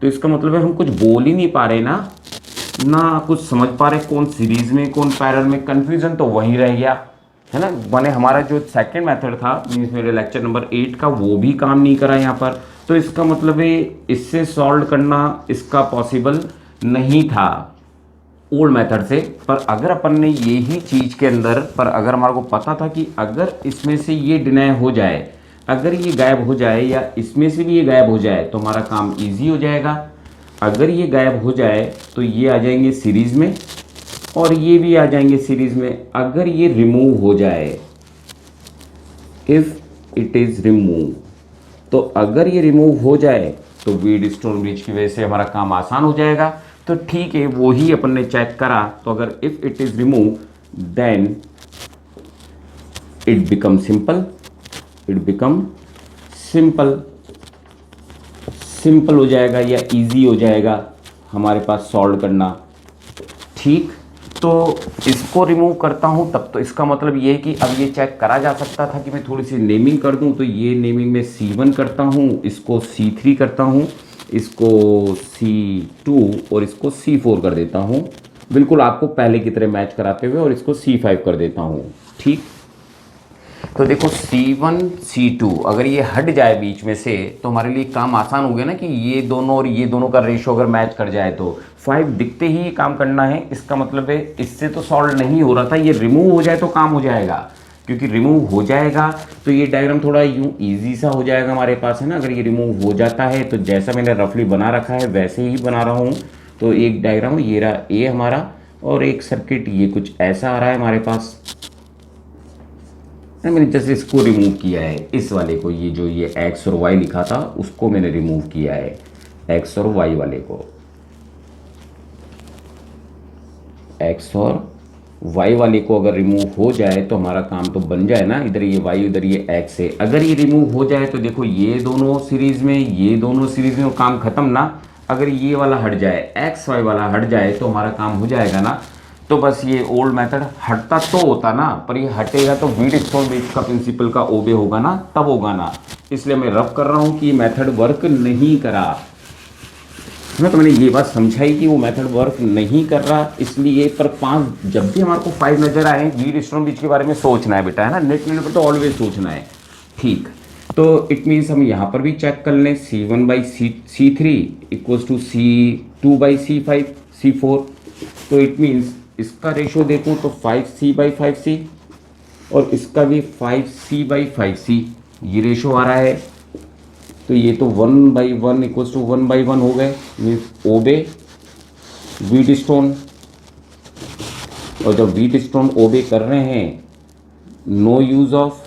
तो इसका मतलब है हम कुछ बोल ही नहीं पा रहे ना कुछ समझ पा रहे कौन सीरीज़ में कौन पैरेलल में, कन्फ्यूज़न तो वहीं रह गया, है ना। माने हमारा जो सेकंड मेथड था मीन्स मेरे लेक्चर नंबर 8 का, वो भी काम नहीं करा यहाँ पर, तो इसका मतलब है इससे सॉल्व करना इसका पॉसिबल नहीं था ओल्ड मेथड से। पर अगर अपन ने यही चीज़ के अंदर, पर अगर हमारे को पता था कि अगर इसमें से ये डिनाई हो जाए, अगर ये गायब हो जाए या इसमें से भी ये गायब हो जाए तो हमारा काम इजी हो जाएगा। अगर ये गायब हो जाए तो ये आ जाएंगे सीरीज़ में और ये भी आ जाएंगे सीरीज़ में। अगर ये रिमूव हो जाए, इफ़ इट इज़ रिमूव, तो अगर ये रिमूव हो जाए तो व्हीटस्टोन ब्रिज की वजह से हमारा काम आसान हो जाएगा। तो ठीक है, वो ही अपन ने चेक करा, तो अगर if it is remove then it become simple, simple हो जाएगा या इजी हो जाएगा हमारे पास सॉल्व करना। ठीक, तो इसको रिमूव करता हूँ तब तो इसका मतलब ये है कि अब ये चेक करा जा सकता था कि मैं थोड़ी सी नेमिंग कर दूँ। तो ये नेमिंग में C1 करता हूँ, इसको C3 करता हूँ, इसको C2 और इसको C4 कर देता हूँ, बिल्कुल आपको पहले की तरह मैच कराते हुए, और इसको C5 कर देता हूँ। ठीक, तो देखो C1 C2 अगर ये हट जाए बीच में से तो हमारे लिए काम आसान हो गया ना, कि ये दोनों और ये दोनों का रेशो अगर मैच कर जाए तो 5 दिखते ही ये काम करना है। इसका मतलब है इससे तो सॉल्व नहीं हो रहा था, ये रिमूव हो जाए तो काम हो जाएगा, क्योंकि रिमूव हो जाएगा तो ये डायग्राम थोड़ा यूँ ईजी सा हो जाएगा हमारे पास, है ना। अगर ये रिमूव हो जाता है तो जैसा मैंने रफली बना रखा है वैसे ही बना रहा हूँ। तो एक डायग्राम ये रहा ए हमारा, और एक सर्किट ये कुछ ऐसा आ रहा है हमारे पास। मैंने जैसे इसको रिमूव किया है, इस वाले को, ये जो ये एक्स और वाई लिखा था उसको मैंने रिमूव किया है, एक्स और वाई वाले को, एक्स और वाई वाले को अगर रिमूव हो जाए तो हमारा काम तो बन जाए ना। इधर ये वाई उधर ये एक्स है, अगर ये रिमूव हो जाए तो देखो ये दोनों सीरीज में, ये दोनों सीरीज में काम खत्म ना। अगर ये वाला हट जाए, एक्स वाई वाला हट जाए तो हमारा काम हो जाएगा ना। तो बस ये ओल्ड मेथड हटता तो होता ना, पर ये हटेगा तो व्हीटस्टोन का प्रिंसिपल का ओबे होगा ना, तब होगा ना। इसलिए मैं रफ कर रहा हूँ कि ये मेथड वर्क नहीं करा ना। तो मैंने ये बात समझाई कि वो मेथड वर्क नहीं कर रहा, इसलिए। पर 5 जब भी हमारे को 5 नजर आए, व्हीटस्टोन ब्रिज के बारे में सोचना है बेटा, है ना। नेट पर तो ऑलवेज सोचना है। ठीक, तो इट मीन्स हम यहाँ पर भी चेक कर लें, C1/C3 equals to C2/C5 C4। तो इट मीन्स इसका रेशो देखूँ तो 5C/5C, और इसका भी 5C/5C ये रेशो आ रहा है। तो ये तो 1/1 इक्वल्स टू 1/1 हो गए, मीन्स ओबे व्हीटस्टोन। और जब व्हीटस्टोन ओबे कर रहे हैं, no use of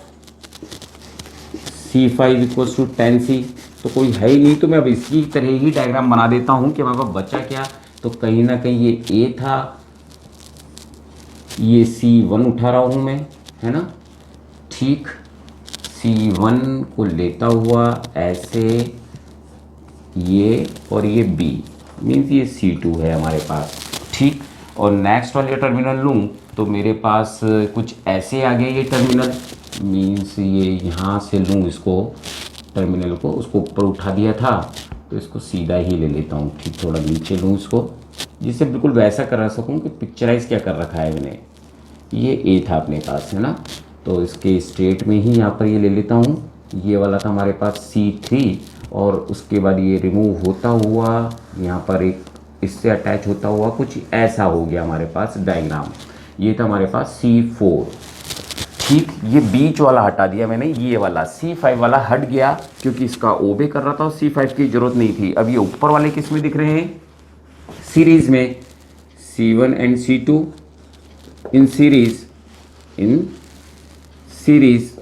C5 equals to 10C, तो कोई है ही नहीं। तो मैं अब इसकी तरह ही डायग्राम बना देता हूँ कि हमारे पास बचा क्या। तो कहीं ना कहीं ये A था, ये C1 उठा रहा हूँ मैं, है ना। ठीक, C1 को लेता हुआ ऐसे ये, और ये B मीन्स ये C2 है हमारे पास। ठीक, और नेक्स्ट वाले टर्मिनल लूँ तो मेरे पास कुछ ऐसे आ गया ये टर्मिनल, मीन्स ये यहाँ से लूँ इसको, टर्मिनल को उसको ऊपर उठा दिया था तो इसको सीधा ही ले लेता हूँ। ठीक, थोड़ा नीचे लूँ इसको, जिससे बिल्कुल वैसा करा सकूँ कि पिक्चराइज क्या कर रखा है मैंने। ये ए था अपने पास, है ना। तो इसके स्टेट में ही यहाँ पर ये ले लेता हूँ। ये वाला था हमारे पास C3, और उसके बाद ये रिमूव होता हुआ यहाँ पर एक इससे अटैच होता हुआ कुछ ऐसा हो गया हमारे पास डायग्राम। ये था हमारे पास C4। ठीक, ये बीच वाला हटा दिया मैंने, ये वाला C5 वाला हट गया क्योंकि इसका ओबे कर रहा था और C5 की जरूरत नहीं थी। अब ये ऊपर वाले किस में दिख रहे हैं, सीरीज में, C1 and C2 in series.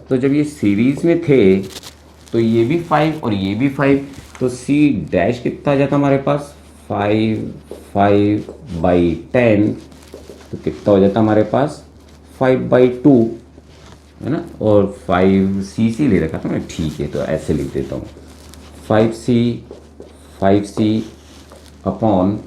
तो जब ये सीरीज में थे तो ये भी 5 और ये भी 5, तो C डैश कितना आ जाता हमारे पास, 5/10, तो कितना हो जाता हमारे पास 5/2, है ना। और 5C ले रखा था मैं, ठीक है, तो ऐसे लिख देता हूँ, 5C अपॉन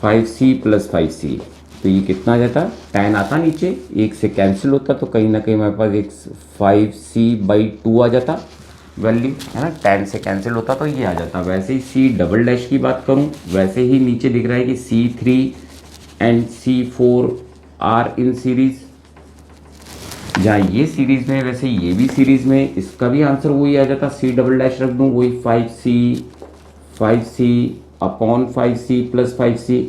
5C + 5C। तो ये कितना आ जाता, 10 आता नीचे, 1 से कैंसिल होता, तो कहीं ना कहीं हमारे पास एक 5C/2 आ जाता वैल्यू, है ना। 10 से कैंसिल होता तो ये आ जाता। वैसे ही C" की बात करूँ, वैसे ही नीचे दिख रहा है कि C3 and C4 are in series. जहाँ ये सीरीज में, वैसे ये भी सीरीज में, इसका भी आंसर वही आ जाता। C" रख दूँ, वही 5C अपॉन 5C + 5C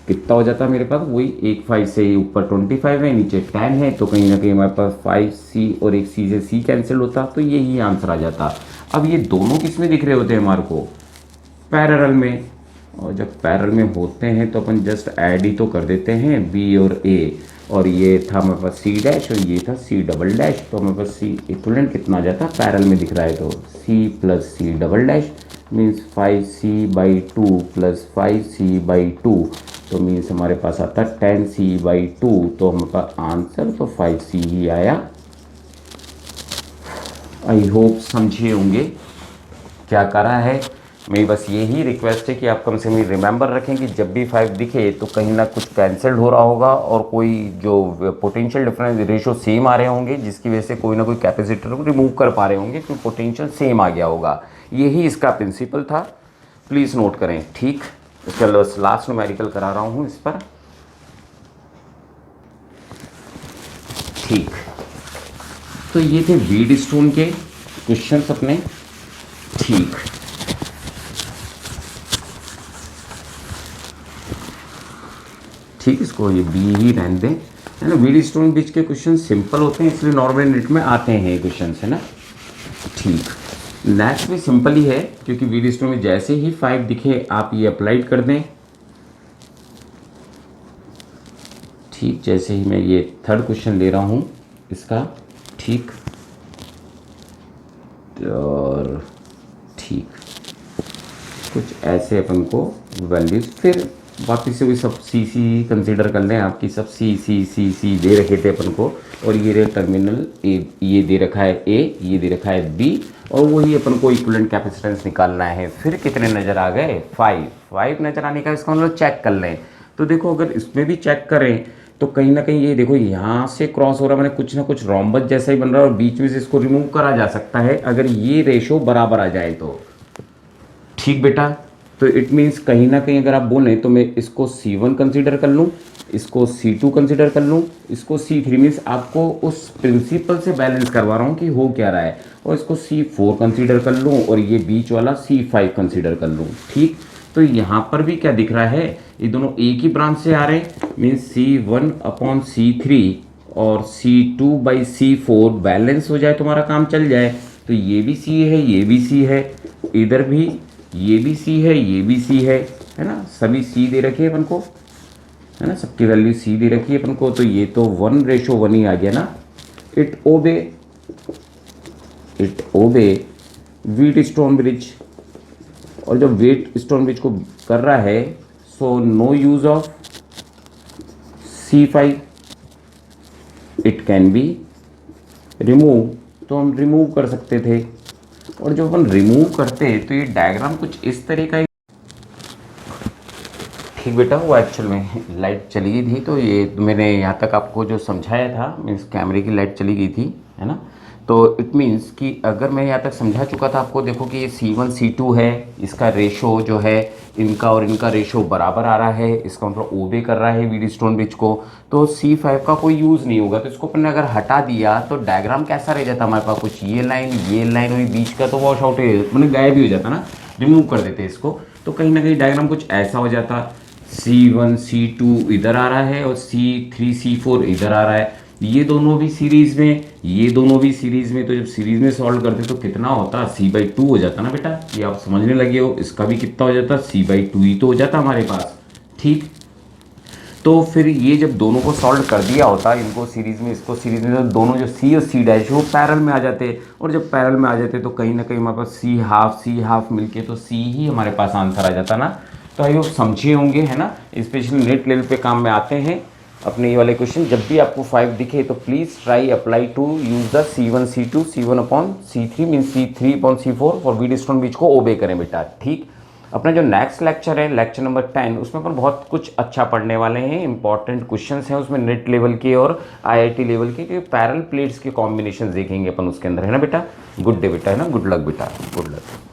कितना हो जाता है मेरे पास, वही एक 5 से ऊपर 25 है, नीचे 10 है, तो कहीं ना कहीं हमारे पास 5C और एक C से C कैंसिल होता, तो यही आंसर आ जाता। अब ये दोनों किस में दिख रहे होते हैं हमारे को, पैरेलल में। और जब पैरेलल में होते हैं तो अपन जस्ट ऐड ही तो कर देते हैं B और A, और ये था हमारे पास C' और ये था C', तो हमारे पास C इक्विवेलेंट कितना आ जाता, पैरेलल में दिख रहा है तो C + C', means 5C/2 + 5C/2, तो मीन्स हमारे पास आता 10C/2, तो हमारे पास आंसर तो 5C ही आया। आई होप समझे होंगे क्या करा है। मेरी बस यही रिक्वेस्ट है कि आप कम से कम रिमेंबर रखें कि जब भी 5 दिखे तो कहीं ना कुछ कैंसल्ड हो रहा होगा और कोई जो पोटेंशियल डिफरेंस रेशो सेम आ रहे होंगे, जिसकी वजह से कोई ना कोई कैपेसिटर को रिमूव कर पा रहे होंगे क्योंकि पोटेंशियल सेम आ गया होगा। यही इसका प्रिंसिपल था, प्लीज़ नोट करें। ठीक, इसका लास्ट न्यूमेरिकल करा रहा हूँ इस पर। ठीक, तो ये थे व्हीटस्टोन के क्वेश्चंस अपने। ठीक, ठीक, इसको ये बी ही रहने दें, है ना। व्हीटस्टोन ब्रिज के क्वेश्चन सिंपल होते हैं इसलिए नॉर्मल यूनिट में आते हैं ये क्वेश्चन, है ना। ठीक, नेक्स्ट भी सिंपल ही है क्योंकि व्हीटस्टोन में जैसे ही 5 दिखे आप ये अप्लाइड कर दें। ठीक, जैसे ही मैं ये थर्ड क्वेश्चन ले रहा हूँ इसका। ठीक, और ठीक, कुछ ऐसे अपन को वैल्यूज, फिर वापस से वही सब सी सी कंसीडर कर लें। आपकी सब सी सी सी सी दे रखे थे अपन को, और ये टर्मिनल ए, ये दे रखा है ए, ये दे रखा है बी, और वही अपन को इक्विवेलेंट कैपेसिटेंस निकालना है। फिर कितने नज़र आ गए? 5 नज़र आने का इसका मतलब चेक कर लें। तो देखो अगर इसमें भी चेक करें तो कहीं ना कहीं ये देखो यहाँ से क्रॉस हो रहा है, मैंने कुछ ना कुछ रोम्बस जैसा ही बन रहा है, और बीच में से इसको रिमूव करा जा सकता है अगर ये रेशो बराबर आ जाए तो। ठीक बेटा, तो इट मीन्स कहीं ना कहीं अगर आप बोलें तो मैं इसको C1 कंसीडर कर लूँ, इसको C2 कंसीडर कर लूँ, इसको C3, मीन्स आपको उस प्रिंसिपल से बैलेंस करवा रहा हूँ कि हो क्या रहा है, और इसको C4 कंसीडर कर लूँ, और ये बीच वाला C5 कंसीडर कर लूँ। ठीक, तो यहाँ पर भी क्या दिख रहा है, ये दोनों एक ही ब्रांच से आ रहे हैं, मीन्स C1/C3 और C2/C4 बैलेंस हो जाए, तुम्हारा काम चल जाए। तो ये भी C है, ये भी C है, इधर भी ये भी C है, ये भी C है ना। सभी C दे रखी है अपन को, है ना, सबकी वैल्यू C दे रखी है अपन को। तो ये तो 1:1 ही आ गया ना। इट ओबे व्हीटस्टोन ब्रिज, और जब व्हीटस्टोन ब्रिज को कर रहा है so no use of C5, it can be remove, तो हम रिमूव कर सकते थे। और जब अपन रिमूव करते तो ये डायग्राम कुछ इस तरह का। ठीक बेटा, वो एक्चुअल में लाइट चली गई थी, तो ये मैंने यहाँ तक आपको जो समझाया था, मीन्स कैमरे की लाइट चली गई थी, है ना। तो इट मीन्स कि अगर मैं यहाँ तक समझा चुका था आपको, देखो कि ये C1 C2 है, इसका रेशो जो है इनका और इनका रेशो बराबर आ रहा है, इसका मतलब ओबे कर रहा है व्हीटस्टोन ब्रिज को, तो C5 का कोई यूज़ नहीं होगा। तो इसको अपन ने अगर हटा दिया तो डायग्राम कैसा रह जाता हमारे पास, कुछ ये लाइन और बीच का तो वॉश आउट मैंने गायब ही हो जाता ना, रिमूव कर देते इसको, तो कहीं ना कहीं डायग्राम कुछ ऐसा हो जाता। C1 C2 इधर आ रहा है और C3 C4 इधर आ रहा है, ये दोनों भी सीरीज में, ये दोनों भी सीरीज में। तो जब सीरीज में सॉल्व करते तो कितना होता, C/2 हो जाता ना बेटा, ये आप समझने लगे हो। इसका भी कितना हो जाता, C/2 ही तो हो जाता हमारे पास। ठीक, तो फिर ये जब दोनों को सॉल्व कर दिया होता, इनको सीरीज में इसको सीरीज में, तो दोनों जो C और C' वो पैरेलल में आ जाते, और जब पैरेलल में आ जाते तो कहीं ना कहीं हमारे पास C हाफ मिलके तो C ही हमारे पास आंसर आ जाता ना। तो आई होप समझे होंगे, है ना। स्पेशली नेट लेवल पे काम में आते हैं अपने ये वाले क्वेश्चन। जब भी आपको 5 दिखे तो please try apply to use the C1 C2 C1/C3 mean C3/C4 for Wheatstone bridge को ओबे करें बेटा। ठीक, अपना जो नेक्स्ट लेक्चर है, लेक्चर नंबर 10, उसमें अपन बहुत कुछ अच्छा पढ़ने वाले हैं। इंपॉर्टेंट क्वेश्चंस हैं उसमें, नेट लेवल के और IIT लेवल के पैरेलल प्लेट्स के कॉम्बिनेशन देखेंगे अपन उसके अंदर, है ना बेटा। गुड डे बेटा, है ना, गुड लक बेटा, गुड लक।